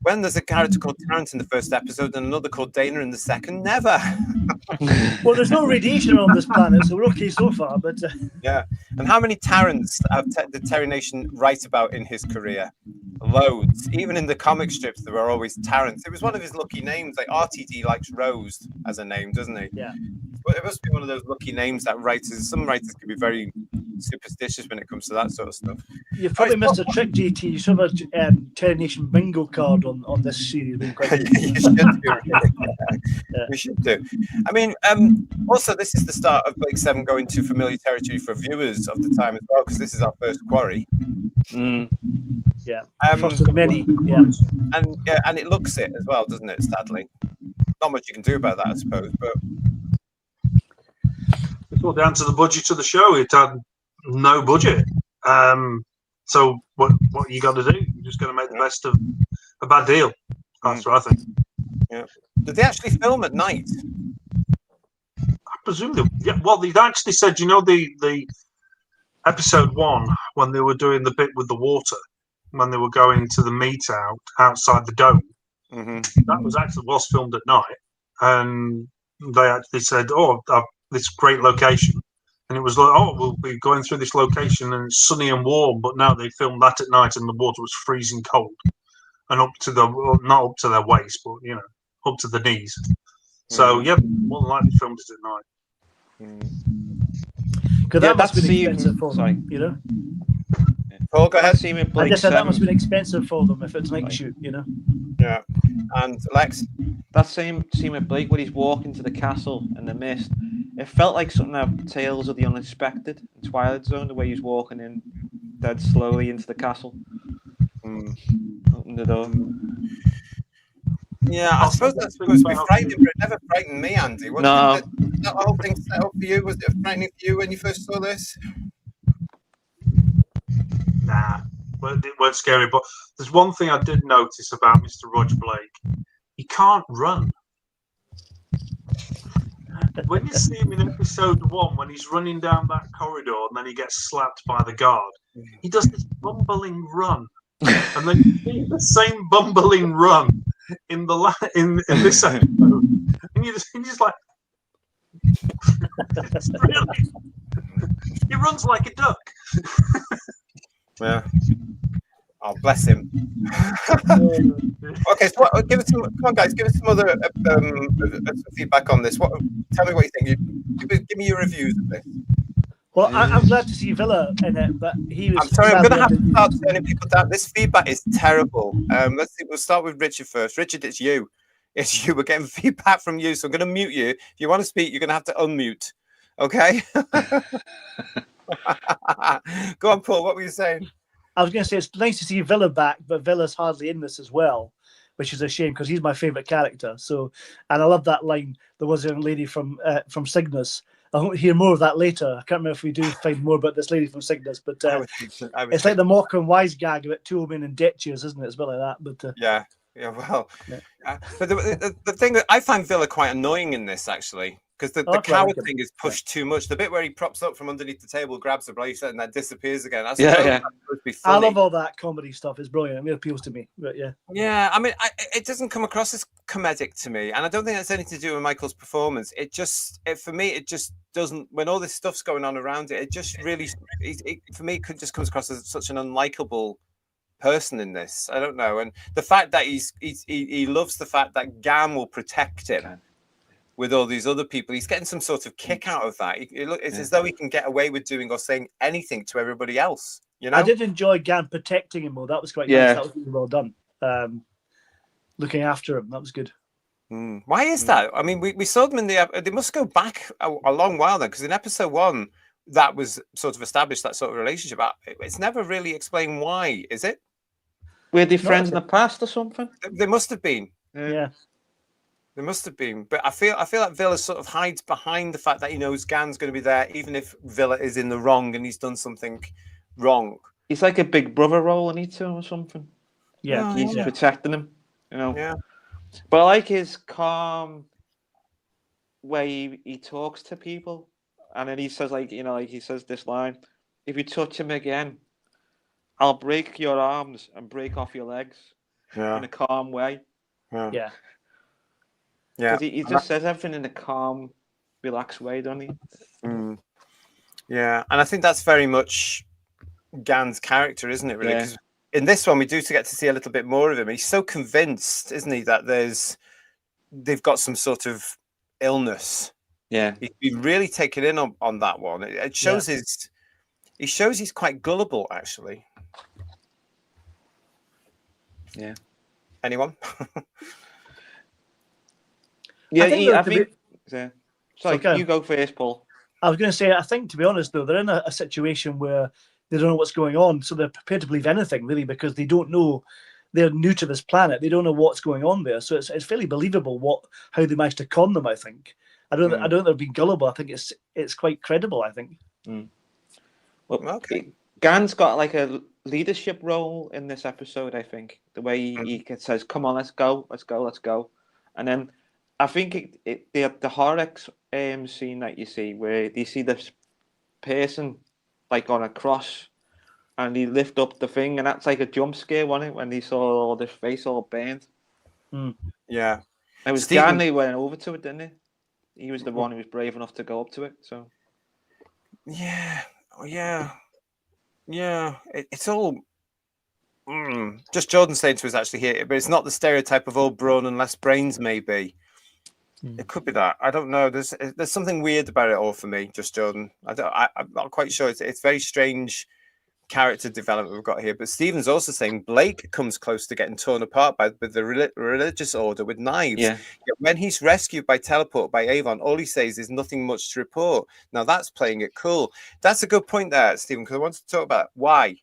When there's a character called Tarrant in the first episode and another called Dana in the second, never. Well, there's no radiation on this planet, so we're okay so far. But yeah. And how many Tarrants did Terry Nation write about in his career? Loads. Even in the comic strips, there were always Tarrants. It was one of his lucky names. Like RTD likes Rose as a name, doesn't he? Yeah. But it must be one of those lucky names that some writers can be very superstitious when it comes to that sort of stuff. You've probably missed a trick, JT. You should have a Terry Nation bingo card on this series. You should do. You should do. I mean, also, this is the start of Blake 7 going to familiar territory for viewers of the time as well, because this is our first quarry. Yeah, first of many. Yeah, and it looks it as well, doesn't it? Sadly, not much you can do about that, I suppose. But it's all down to the budget of the show. It had no budget, so what you got to do? You just got to make the best of a bad deal. That's what I think. Yeah. Did they actually film at night? I presume they. Yeah. Well, they actually said, the episode 1 when they were doing the bit with the water, when they were going to the meet outside the dome. That was filmed at night, and they actually said, this great location, and it was like, we'll be going through this location and it's sunny and warm, but now they filmed that at night and the water was freezing cold and not up to their waist, but up to the knees. So more than likely filmed it at night. Because that must have been expensive for them, Paul, go ahead. I just said that must have been expensive for them if it's night shoot, Yeah. And Lex? That same scene with Blake when he's walking to the castle in the mist, it felt like something out of Tales of the Unexpected in Twilight Zone, the way he's walking in dead slowly into the castle. Open the door. Yeah, I suppose that's supposed to be frightening, but it never frightened me, Andy. That whole thing set up for you? Was it frightening for you when you first saw this? Nah, it weren't scary. But there's one thing I did notice about Mr. Roger Blake. He can't run. When you see him in episode 1, when he's running down that corridor and then he gets slapped by the guard, he does this bumbling run. And then you see the same bumbling run in this episode. And you're just like, really? He runs like a duck. Yeah. Oh, bless him. Okay, so give us some. Come on, guys, give us some other some feedback on this. Tell me what you think. Give me your reviews of this. Well, I'm glad to see Villa in it, but he was. I'm sorry, I'm going to have to start turning people down. This feedback is terrible. Let's see. We'll start with Richard first. Richard, it's you. It's you. We're getting feedback from you, so I'm going to mute you. If you want to speak, you're going to have to unmute. Okay. Go on, Paul. What were you saying? I was going to say it's nice to see Villa back, but Villa's hardly in this as well, which is a shame because he's my favourite character. So, and I love that line. There was a young lady from Cygnus. I'll hear more of that later. I can't remember if we do find more about this lady from Cygnus, but it's like the Mock and Wise gag about 2 men in debt cheers, isn't it? It's a bit like that. But yeah. Well, but the thing that I find Villa quite annoying in this actually. Because the coward thing is pushed too much. The bit where he props up from underneath the table, grabs the bracelet, and that disappears again. That's supposed to be funny. I love all that comedy stuff. It's brilliant. It appeals to me. But yeah. I mean, it doesn't come across as comedic to me, and I don't think that's anything to do with Michael's performance. For me, it just doesn't. When all this stuff's going on around it, it just really, for me, it just comes across as such an unlikable person in this. I don't know, and the fact that he loves the fact that Gam will protect him. With all these other people, he's getting some sort of kick out of that. It's as though he can get away with doing or saying anything to everybody else. I did enjoy Gan protecting him, though. That was quite nice. That was really well done. Looking after him, that was good. Why is that? I mean, we saw them in they must go back a long while then, because in episode 1, that was sort of established, that sort of relationship. It's never really explained why, is it? Were they friends in the past or something? They must have been. Yeah. There must have been, but I feel like Villa sort of hides behind the fact that he knows Gan's going to be there, even if Villa is in the wrong and he's done something wrong. He's like a big brother role in it or something. Yeah, he's protecting him, Yeah, but I like his calm way he talks to people, and then he says he says this line: "If you touch him again, I'll break your arms and break off your legs." Yeah, in a calm way. Yeah. Yeah, he just says everything in a calm, relaxed way, doesn't he? Yeah, and I think that's very much Gan's character, isn't it? Really, 'cause in this one we do get to see a little bit more of him. He's so convinced, isn't he, that they've got some sort of illness. Yeah, he's been really taken in on that one. It shows He shows he's quite gullible, actually. Yeah. Anyone? Yeah, I I think. think. Sorry, you go first, Paul. I was going to say, I think, to be honest, though, they're in a situation where they don't know what's going on, so they're prepared to believe anything, really, because they don't know. They're new to this planet. They don't know what's going on there, so it's fairly believable how they managed to con them. I think. I don't think they're being gullible. I think it's quite credible. I think. Well, okay. Gan's got like a leadership role in this episode. I think the way he says, "Come on, let's go," and then I think the Horrocks scene that you see where you see this person like on a cross and he lift up the thing, and that's like a jump scare, wasn't it? When he saw all this face all burned. Yeah, it was Gan. They went over to it, didn't he? He was the one who was brave enough to go up to it. So yeah. It's all just Jordan saying to us actually here, but it's not the stereotype of all brawn and less brains. Maybe it could be that. I don't know. There's something weird about it all for me. Just Jordan. I'm not quite sure. It's very strange character development we've got here. But Stephen's also saying Blake comes close to getting torn apart by the religious order with knives. Yeah. Yet when he's rescued by teleport by Avon, all he says is nothing much to report. Now that's playing it cool. That's a good point there, Stephen, because I want to talk about why.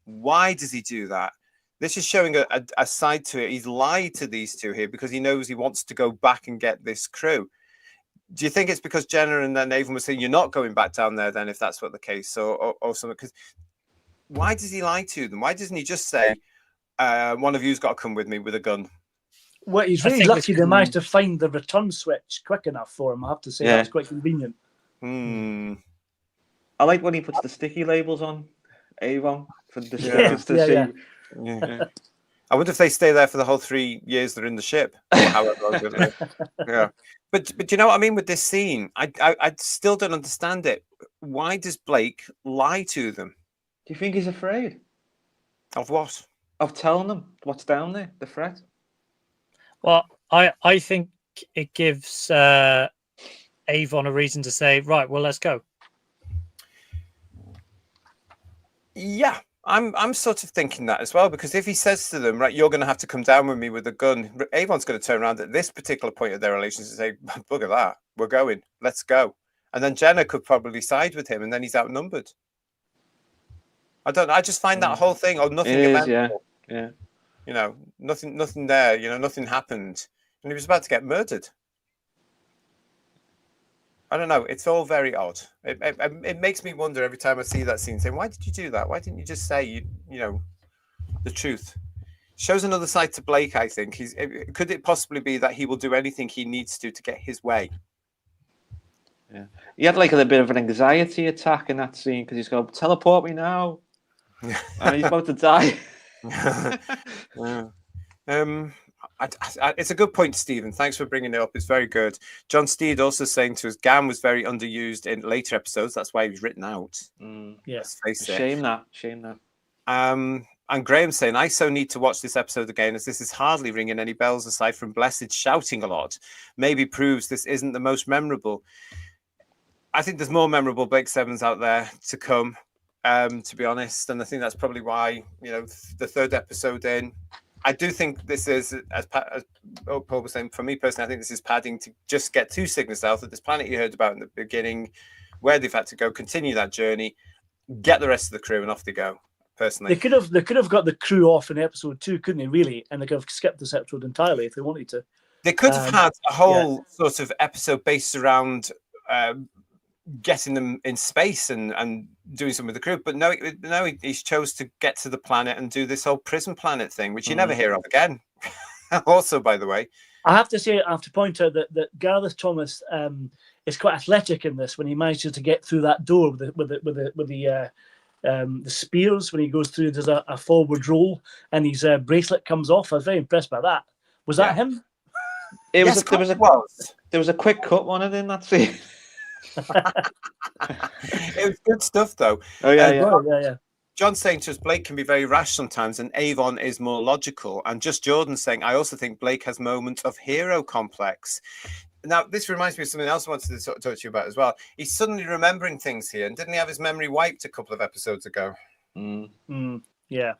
Why does he do that? This is showing a side to it. He's lied to these two here because he knows he wants to go back and get this crew. Do you think it's because Jenna and then Avon were saying you're not going back down there then, if that's what the case, or something? Because why does he lie to them? Why doesn't he just say, one of you's got to come with me with a gun? Well, he's really lucky they managed to find the return switch quick enough for him. I have to say that's quite convenient. I like when he puts the sticky labels on Avon for the stickers to see. Yeah. I wonder if they stay there for the whole 3 years they're in the ship. Or however, yeah. But you know what I mean with this scene? I still don't understand it. Why does Blake lie to them? Do you think he's afraid? Of what? Of telling them what's down there, the threat? Well, I think it gives Avon a reason to say, right, well, let's go. Yeah, I'm sort of thinking that as well, because if he says to them, right, you're going to have to come down with me with a gun, Avon's going to turn around at this particular point of their relations and say, bugger that, we're going, let's go. And then Jenna could probably side with him, and then he's outnumbered. I just find that whole thing, nothing eventful. Yeah. You know, nothing there, nothing happened. And he was about to get murdered. I don't know. It's all very odd. It makes me wonder every time I see that scene, saying, why did you do that? Why didn't you just say, the truth? Shows another side to Blake, I think. Could it possibly be that he will do anything he needs to get his way? Yeah. He had like a bit of an anxiety attack in that scene because he's going, teleport me now. And he's about to die. It's a good point, Stephen. Thanks for bringing it up. It's very good. John Steed also saying to us, Gan was very underused in later episodes. That's why he was written out. Yes, shame that. And Graham saying, I so need to watch this episode again, as this is hardly ringing any bells aside from Blessed shouting a lot. Maybe proves this isn't the most memorable. I think there's more memorable Blake Sevens out there to come. To be honest, and I think that's probably why the third episode in, I do think this is, as Paul was saying, for me personally, I think this is padding to just get to Cygnus Alpha, this planet you heard about in the beginning, where they've had to go, continue that journey, get the rest of the crew, and off they go. Personally, they could have got the crew off in episode 2, couldn't they? Really, and they could have skipped this episode entirely if they wanted to. They could have had a whole sort of episode based around getting them in space and doing something with the crew, but no, he chose to get to the planet and do this whole prison planet thing, which you never hear of again. Also, by the way, I have to point out that Gareth Thomas is quite athletic in this when he manages to get through that door with the spears. When he goes through, there's a forward roll and his bracelet comes off. I was very impressed by that. Was that him? There was a quick cut one in that scene. It was good stuff, though. Oh yeah. John's saying to us, Blake can be very rash sometimes, and Avon is more logical. And just Jordan saying, I also think Blake has moments of hero complex. Now, this reminds me of something else I wanted to talk to you about as well. He's suddenly remembering things here, and didn't he have his memory wiped a couple of episodes ago? Yeah.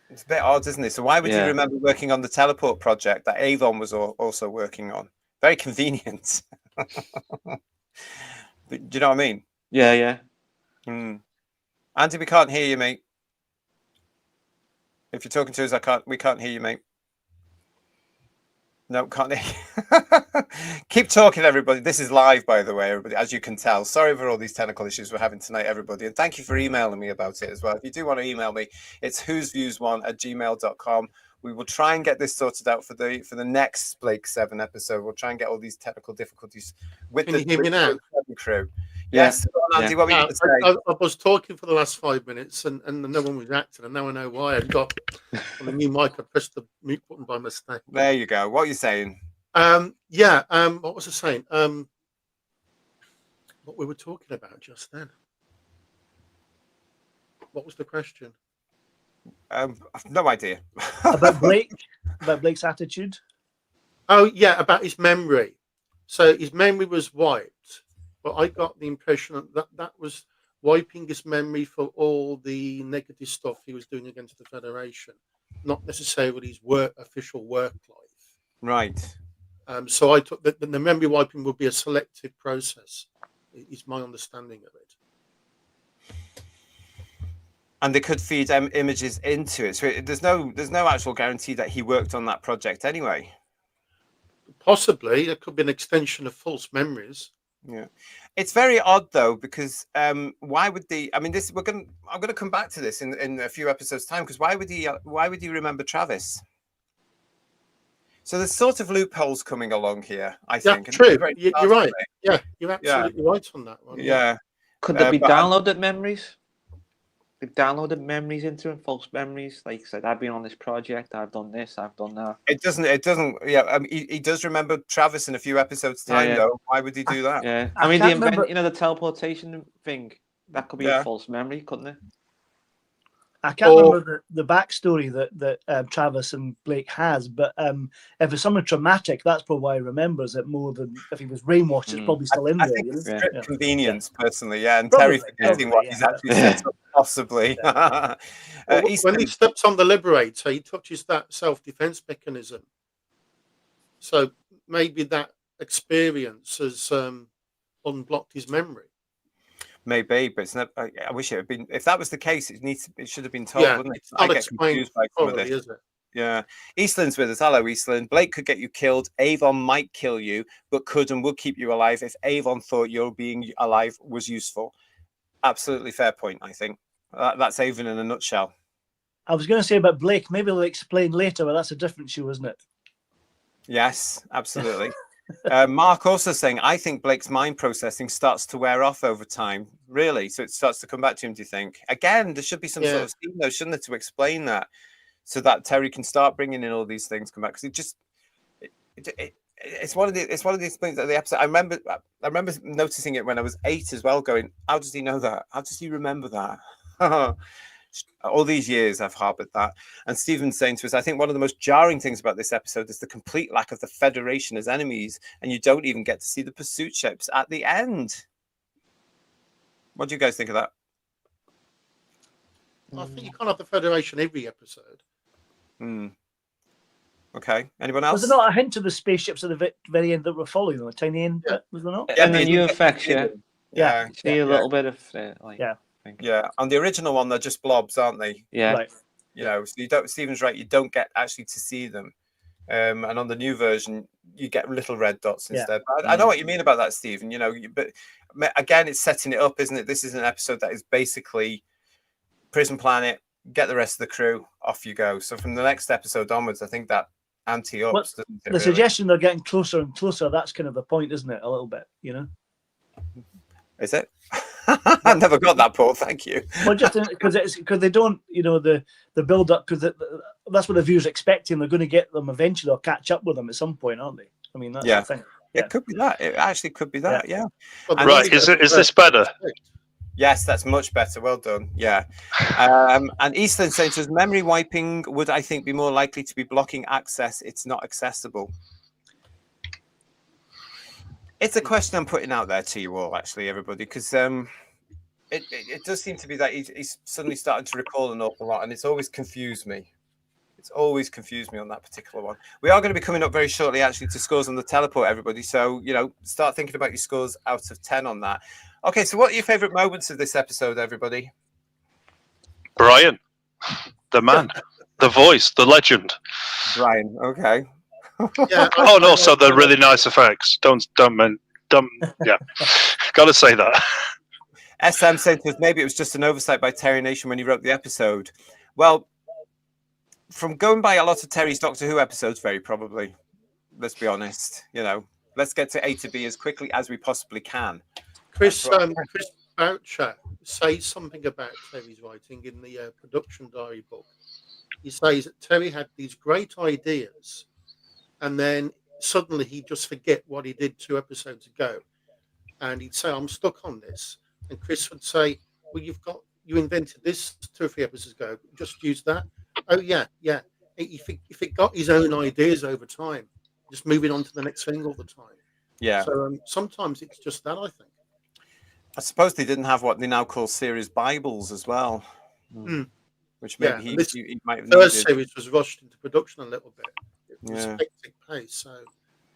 It's a bit odd, isn't it? So why would he remember working on the teleport project that Avon was also working on? Very convenient. Do you know what I mean? Yeah. Andy, we can't hear you, mate. If you're talking to us, we can't hear you, mate. No, can't hear you. Keep talking, everybody. This is live, by the way, everybody, as you can tell. Sorry for all these technical issues we're having tonight, everybody. And thank you for emailing me about it as well. If you do want to email me, it's whosviews1@gmail.com. We will try and get this sorted out for the next Blake 7 episode. We'll try and get all these technical difficulties with Can you hear me now? Crew. Yes, Andy, what were you to say? I was talking for the last 5 minutes and no one was acting, and now I know why. I got on the new mic. I pressed the mute button by mistake. There you go. What are you saying? What was I saying? What we were talking about just then. What was the question? I've no idea. About Blake's attitude. Oh yeah, about his memory. So his memory was wiped. But I got the impression that was wiping his memory for all the negative stuff he was doing against the Federation, not necessarily his official work life. Right. So I took that the memory wiping would be a selective process. Is my understanding of it. And they could feed images into it. So there's no actual guarantee that he worked on that project anyway. Possibly, there could be an extension of false memories. Yeah, it's very odd though, because why would I'm going to come back to this in a few episodes time, because why would he remember Travis? So there's sort of loopholes coming along here, I think. True. You're right. Yeah, you're absolutely right on that one. Yeah. Could there be downloaded memories? They've downloaded memories into him, false memories. Like I said, I've been on this project, I've done this, I've done that. It doesn't. Yeah, he does remember Travis in a few episodes' time, though. Why would he do that? Yeah, I mean, the teleportation thing, that could be a false memory, couldn't it? I can't remember the backstory that Travis and Blake has, but if it's something traumatic, that's probably why he remembers it more than if he was brainwashed. It's probably still in there. I think it's strict convenience, personally, and probably, Terry forgetting what he's actually set up, possibly. When he steps on the Liberator, he touches that self-defense mechanism. So maybe that experience has unblocked his memory. Maybe, but it's not. I wish it had been. If that was the case, it should have been told, wouldn't it? I get confused by some of this. Is it? Yeah, Eastland's with us. Hello, Eastland. Blake could get you killed. Avon might kill you, but could and would keep you alive if Avon thought your being alive was useful. Absolutely fair point. I think that's Avon in a nutshell. I was going to say about Blake. Maybe they'll explain later, but that's a different show, isn't it? Yes, absolutely. Mark also saying, I think Blake's mind processing starts to wear off over time. Really? So it starts to come back to him, do you think? Again, there should be some sort of scene, though, shouldn't there, to explain that, so that Terry can start bringing in all these things come back. Because it's one of these things that the episode. I remember noticing it when I was 8 as well, going, how does he know that? How does he remember that? All these years I've harbored that. And Stephen's saying to us, I think one of the most jarring things about this episode is the complete lack of the Federation as enemies, and you don't even get to see the pursuit ships at the end. What do you guys think of that? I think you can't have the Federation every episode. Okay. Anyone else? Was there not a hint of the spaceships at the very end that were following them? A tiny end, was there not? Yeah, and the new effects, yeah. See a little bit of Yeah, on the original one, they're just blobs, aren't they? Yeah. Right. You know, so you don't. Stephen's right. You don't get actually to see them, and on the new version, you get little red dots instead. But I know what you mean about that, Stephen. You know, but again, it's setting it up, isn't it? This is an episode that is basically prison planet. Get the rest of the crew, off you go. So from the next episode onwards, I think that ups. The suggestion they're getting closer and closer. That's kind of the point, isn't it? A little bit, you know. Is it? I never got that, Paul. Thank you. Well, just because they don't, you know, the build up, because that's what the viewers expecting. They're going to get them eventually, or catch up with them at some point, aren't they? I mean, that's the thing. It could be that. It actually could be that. Yeah. Right. Is this better? Yes, that's much better. Well done. Yeah. And Eastland saying to us, memory wiping would, I think, be more likely to be blocking access. It's not accessible. It's a question I'm putting out there to you all, actually, everybody, because it does seem to be that he's suddenly starting to recall an awful lot, and it's always confused me. It's always confused me on that particular one. We are going to be coming up very shortly, actually, to scores on the teleport, everybody. So, start thinking about your scores out of 10 on that. Okay, so what are your favourite moments of this episode, everybody? Brian, the man, the voice, the legend. Brian, okay. Yeah. Oh, and also the really nice effects. Don't. Yeah, got to say that. SM said maybe it was just an oversight by Terry Nation when he wrote the episode. Well, from going by a lot of Terry's Doctor Who episodes, very probably. Let's be honest. Let's get to A to B as quickly as we possibly can. Chris Boucher says something about Terry's writing in the production diary book. He says that Terry had these great ideas, and then suddenly he'd just forget what he did 2 episodes ago, and he'd say, "I'm stuck on this," and Chris would say, "Well, you invented this 2 or 3 episodes ago. Just use that." Oh yeah. If it got his own ideas over time, just moving on to the next thing all the time. Yeah. So sometimes it's just that, I think. I suppose they didn't have what they now call series Bibles as well, which maybe he might have needed. The first series was rushed into production a little bit. It was hectic pace, so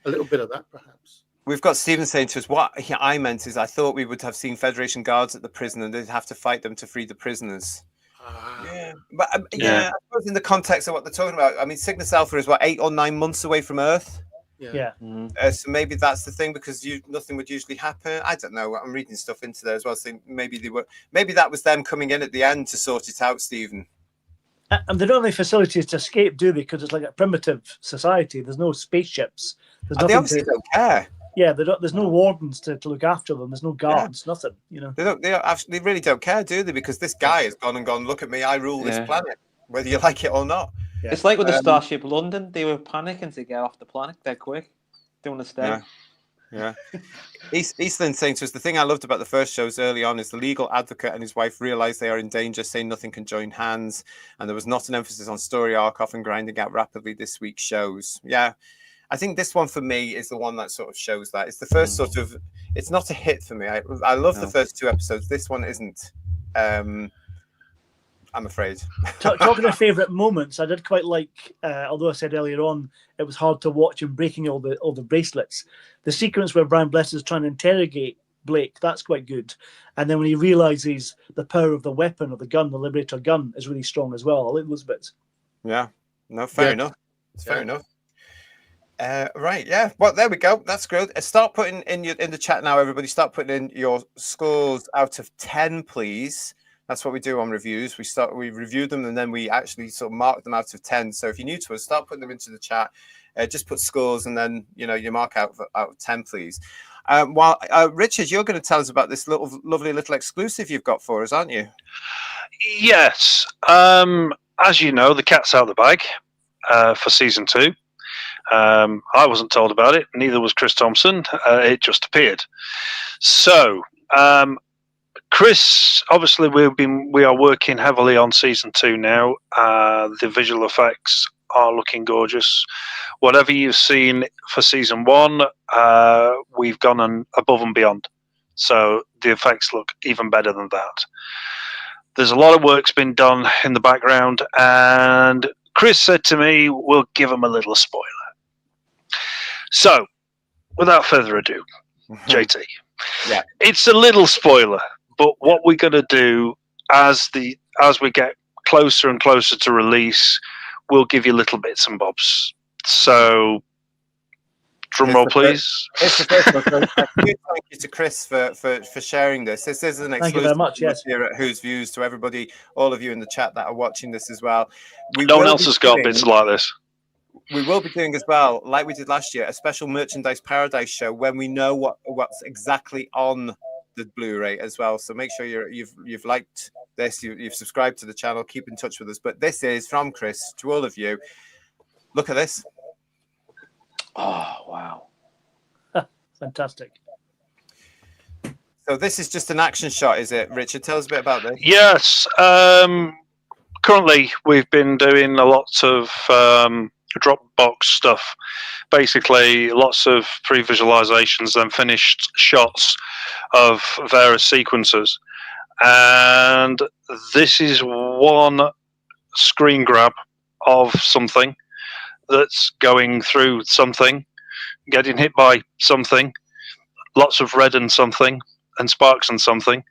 a little bit of that perhaps. We've got Stephen saying to us, what I meant is I thought we would have seen Federation guards at the prison and they'd have to fight them to free the prisoners. I suppose in the context of what they're talking about, I mean, Cygnus Alpha is 8 or 9 months away from Earth. Yeah. So maybe that's the thing, because nothing would usually happen. I don't know. I'm reading stuff into there as well. So maybe that was them coming in at the end to sort it out, Stephen. And they don't have any facilities to escape, do they? Because it's like a primitive society. There's no spaceships. They obviously don't care. Yeah, there's no wardens to look after them. There's no guards, nothing. They really don't care, do they? Because this guy has gone and gone, look at me, I rule this planet, whether you like it or not. Yeah. It's like with the Starship London. They were panicking to get off the planet. They're quick. They want to stay. Yeah. Eastland saying to us, the thing I loved about the first shows early on is the legal advocate and his wife realize they are in danger, saying nothing can join hands. And there was not an emphasis on story arc, often grinding out rapidly this week's shows. Yeah. I think this one for me is the one that sort of shows that. It's the first sort of, it's not a hit for me. I love the first 2 episodes. This one isn't. I'm afraid. Talking of favourite moments, I did quite like, although I said earlier on, it was hard to watch him breaking all the bracelets. The sequence where Brian Bless is trying to interrogate Blake, that's quite good. And then when he realises the power of the weapon, of the gun, the Liberator gun, is really strong as well. I like those bits. Yeah. No, fair enough. It's fair enough. Right, yeah. Well, there we go. That's good. Start putting in the chat now, everybody. Start putting in your scores out of 10, please. That's what we do on reviews. We review them and then we actually sort of mark them out of 10. So if you're new to us, start putting them into the chat. Just put scores and then you mark out of 10, please. While Richard, you're going to tell us about this lovely little exclusive you've got for us, aren't you? Yes. As you know, the cat's out of the bag for season 2. I wasn't told about it. Neither was Chris Thompson. It just appeared. So, Chris, obviously, we are working heavily on season 2 now. The visual effects are looking gorgeous. Whatever you've seen for season 1, we've gone above and beyond. So the effects look even better than that. There's a lot of work's been done in the background, and Chris said to me, we'll give him a little spoiler. So, without further ado, JT, it's a little spoiler, but what we're going to do as we get closer and closer to release, we'll give you little bits and bobs. So, drum roll, please. It's the first one. So, thank you to Chris for sharing this. This is an exclusive. Thank you very much. Yes. Here at Who's Views to everybody, all of you in the chat that are watching this as well. No one else has got bits like this. We will be doing as well, like we did last year, a special Merchandise Paradise show when we know what's exactly on the Blu-ray as well. So make sure you've liked this, you've subscribed to the channel, keep in touch with us. But this is from Chris to all of you. Look at this. Oh wow. Fantastic. So this is just an action shot, is it, Richard? Tell us a bit about this. Yes. Currently, we've been doing a lot of Dropbox stuff. Basically, lots of pre-visualizations and finished shots of various sequences. And this is one screen grab of something that's going through something, getting hit by something, lots of red and something, and sparks and something,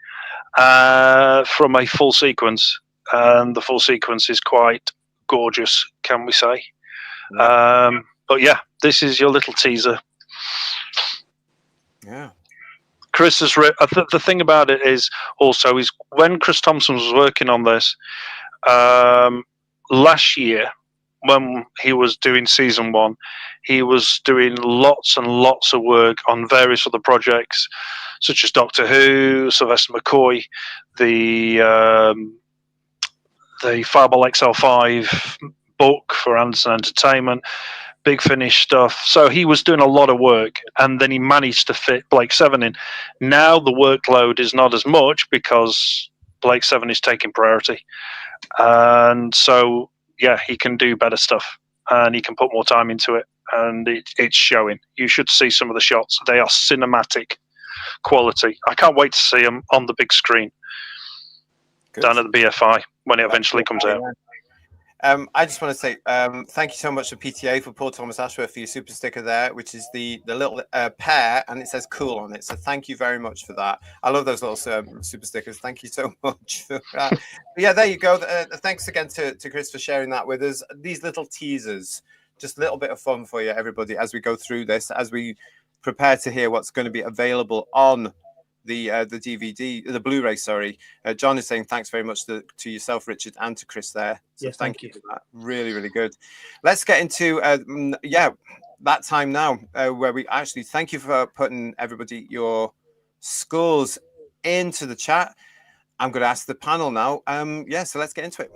from a full sequence. And the full sequence is quite gorgeous, can we say? But yeah, this is your little teaser. Yeah. Chris has the thing about it is also is when Chris Thompson was working on this last year, when he was doing season 1, he was doing lots and lots of work on various other projects, such as Doctor Who, Sylvester McCoy, the Fireball XL5 book for Anderson Entertainment, Big Finish stuff. So he was doing a lot of work, and then he managed to fit Blake 7 in. Now the workload is not as much because Blake 7 is taking priority. And so, yeah, he can do better stuff, and he can put more time into it, and it's showing. You should see some of the shots. They are cinematic quality. I can't wait to see them on the big screen. Good. Down at the BFI when it eventually comes out. I just want to say thank you so much to PTA for Paul Thomas Ashworth for your super sticker there, which is the little pear, and it says cool on it. So thank you very much for that. I love those little super stickers. Thank you so much for that. But yeah, there you go. Thanks again to Chris for sharing that with us. These little teasers, just a little bit of fun for you, everybody, as we go through this, as we prepare to hear what's going to be available on the DVD, the Blu-ray, sorry. John is saying thanks very much to yourself, Richard, and to Chris there. So yes, thank you for that. Really, really good. Let's get into, that time now where we actually thank you for putting everybody your scores into the chat. I'm going to ask the panel now. So let's get into it.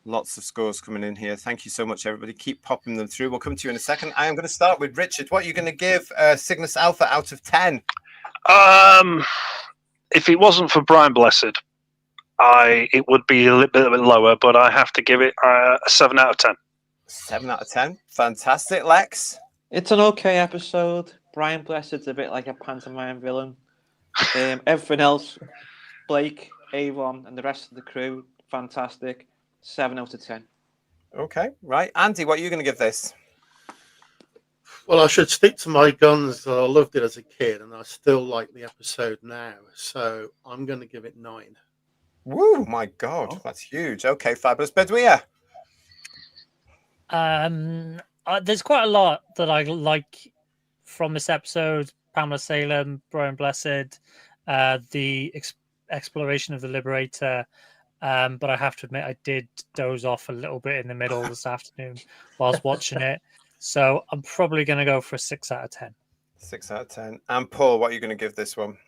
Lots of scores coming in here. Thank you so much, everybody. Keep popping them through. We'll come to you in a second. I am going to start with Richard. What are you going to give Cygnus Alpha out of 10? If it wasn't for Brian Blessed, it would be a little bit lower, but I have to give it a 7 out of 10. 7 out of 10. Fantastic. Lex? It's an okay episode. Brian Blessed's a bit like a pantomime villain. Everything else, Blake, Avon, and the rest of the crew, fantastic. 7 out of 10. Okay, right. Andy, what are you going to give this? Well, I should stick to my guns. I loved it as a kid, and I still like the episode now. So I'm going to give it 9. Woo, my God, that's huge. Okay, fabulous. Bedouin? There's quite a lot that I like from this episode. Pamela Salem, Brian Blessed, the exploration of the Liberator. But I have to admit, I did doze off a little bit in the middle this afternoon whilst watching it. So I'm probably going to go for a 6 out of 10. 6 out of 10. And Paul, what are you going to give this one?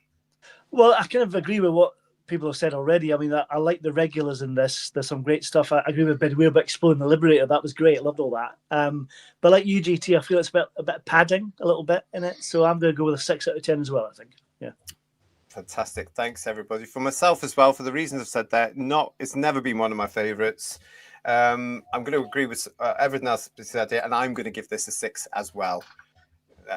Well, I kind of agree with what people have said already. I mean, I like the regulars in this. There's some great stuff. I agree with Bedouin about exploring the Liberator. That was great. I loved all that. But like UGT, I feel it's a bit padding a little bit in it. So I'm going to go with a 6 out of 10 as well, I think. Yeah. Fantastic. Thanks, everybody. For myself as well, for the reasons I've said there, it's never been one of my favorites. I'm going to agree with everything else said here, and I'm going to give this a 6 as well.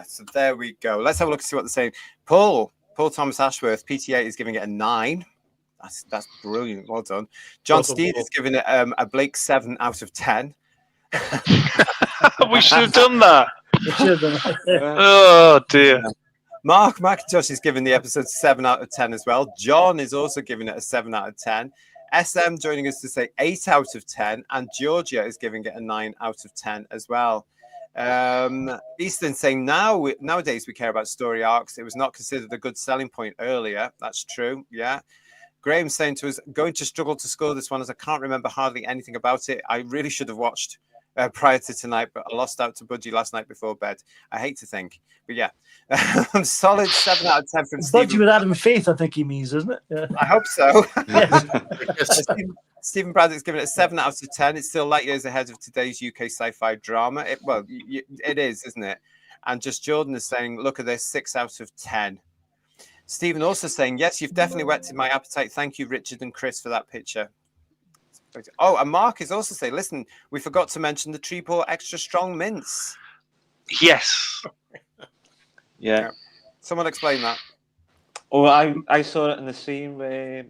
So there we go. Let's have a look and see what they're saying. Paul Thomas Ashworth, PTA is giving it a 9. That's brilliant. Well done. John Steed is giving it a Blake 7 out of 10. We should have done that. Oh, dear. Mark McIntosh is giving the episode 7 out of 10 as well. John is also giving it a 7 out of 10. SM joining us to say 8 out of 10. And Georgia is giving it a 9 out of 10 as well. Easton saying nowadays we care about story arcs. It was not considered a good selling point earlier. That's true. Yeah. Graham saying to us, going to struggle to score this one as I can't remember hardly anything about it. I really should have watched prior to tonight, but I lost out to Budgie last night before bed. I hate to think, but yeah, solid 7 out of 10 from Stephen. Budgie with Adam Faith, I think he means, isn't it? Yeah. I hope so. Stephen Braddock's giving it a 7 out of 10. It's still light years ahead of today's UK sci-fi drama. It is, isn't it? And just Jordan is saying, look at this, 6 out of 10. Stephen also saying, yes, you've definitely whetted my appetite. Thank you, Richard and Chris, for that picture. Oh, and Mark is also saying, listen, we forgot to mention the Treeport Extra Strong mints. Yes. Yeah. Someone explain that. Oh, I saw it in the scene where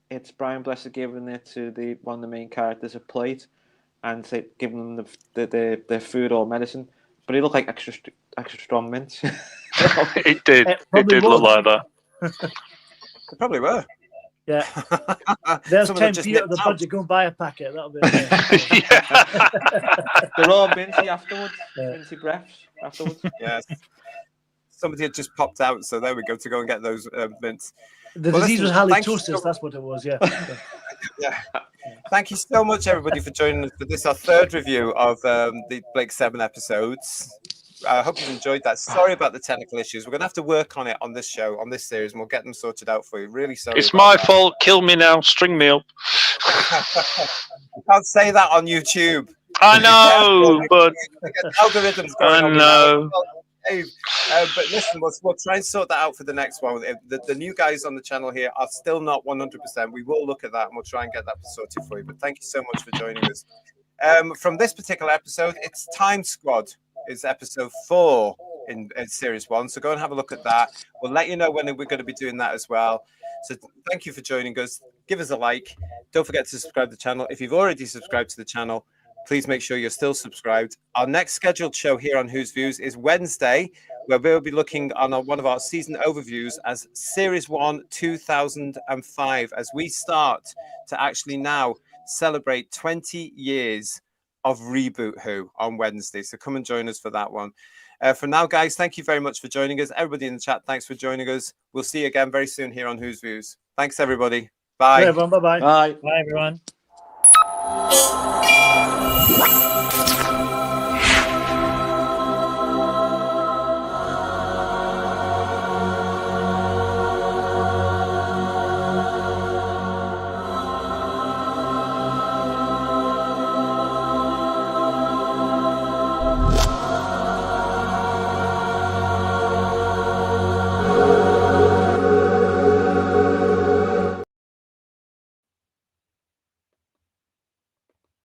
it's Brian Blessed giving it to one of the main characters a plate, and giving them the food or medicine, but it looked like extra strong mints. It did. It did look like that. They probably were. Yeah. There's 10 feet of the budget. Go and buy a packet. That'll be They're all minty afterwards. Minty breaths afterwards. Yes. Somebody had just popped out, so there we go to go and get those mints. The disease was halitosis. That's what it was. Yeah. Yeah. Thank you so much, everybody, for joining us for this, our third review of the Blake 7 episodes. I hope you've enjoyed that. Sorry about the technical issues. We're going to have to work on it on this show, on this series, and we'll get them sorted out for you. Really sorry. It's my fault. Kill me now. String me up. You can't say that on YouTube. I know, but algorithms going on. I know. But listen, we'll try and sort that out for the next one. The new guys on the channel here are still not 100%. We will look at that and we'll try and get that sorted for you. But thank you so much for joining us. From this particular episode, it's Time Squad. It's episode 4 in series 1. So go and have a look at that. We'll let you know when we're going to be doing that as well. So thank you for joining us. Give us a like. Don't forget to subscribe to the channel. If you've already subscribed to the channel, please make sure you're still subscribed. Our next scheduled show here on Who's Views is Wednesday, where we'll be looking on one of our season overviews as Series 1 2005, as we start to actually now celebrate 20 years of Reboot Who on Wednesday. So come and join us for that one. For now, guys, thank you very much for joining us. Everybody in the chat, thanks for joining us. We'll see you again very soon here on Who's Views. Thanks, everybody. Bye. Bye, everyone. Bye-bye. Bye. Bye, everyone.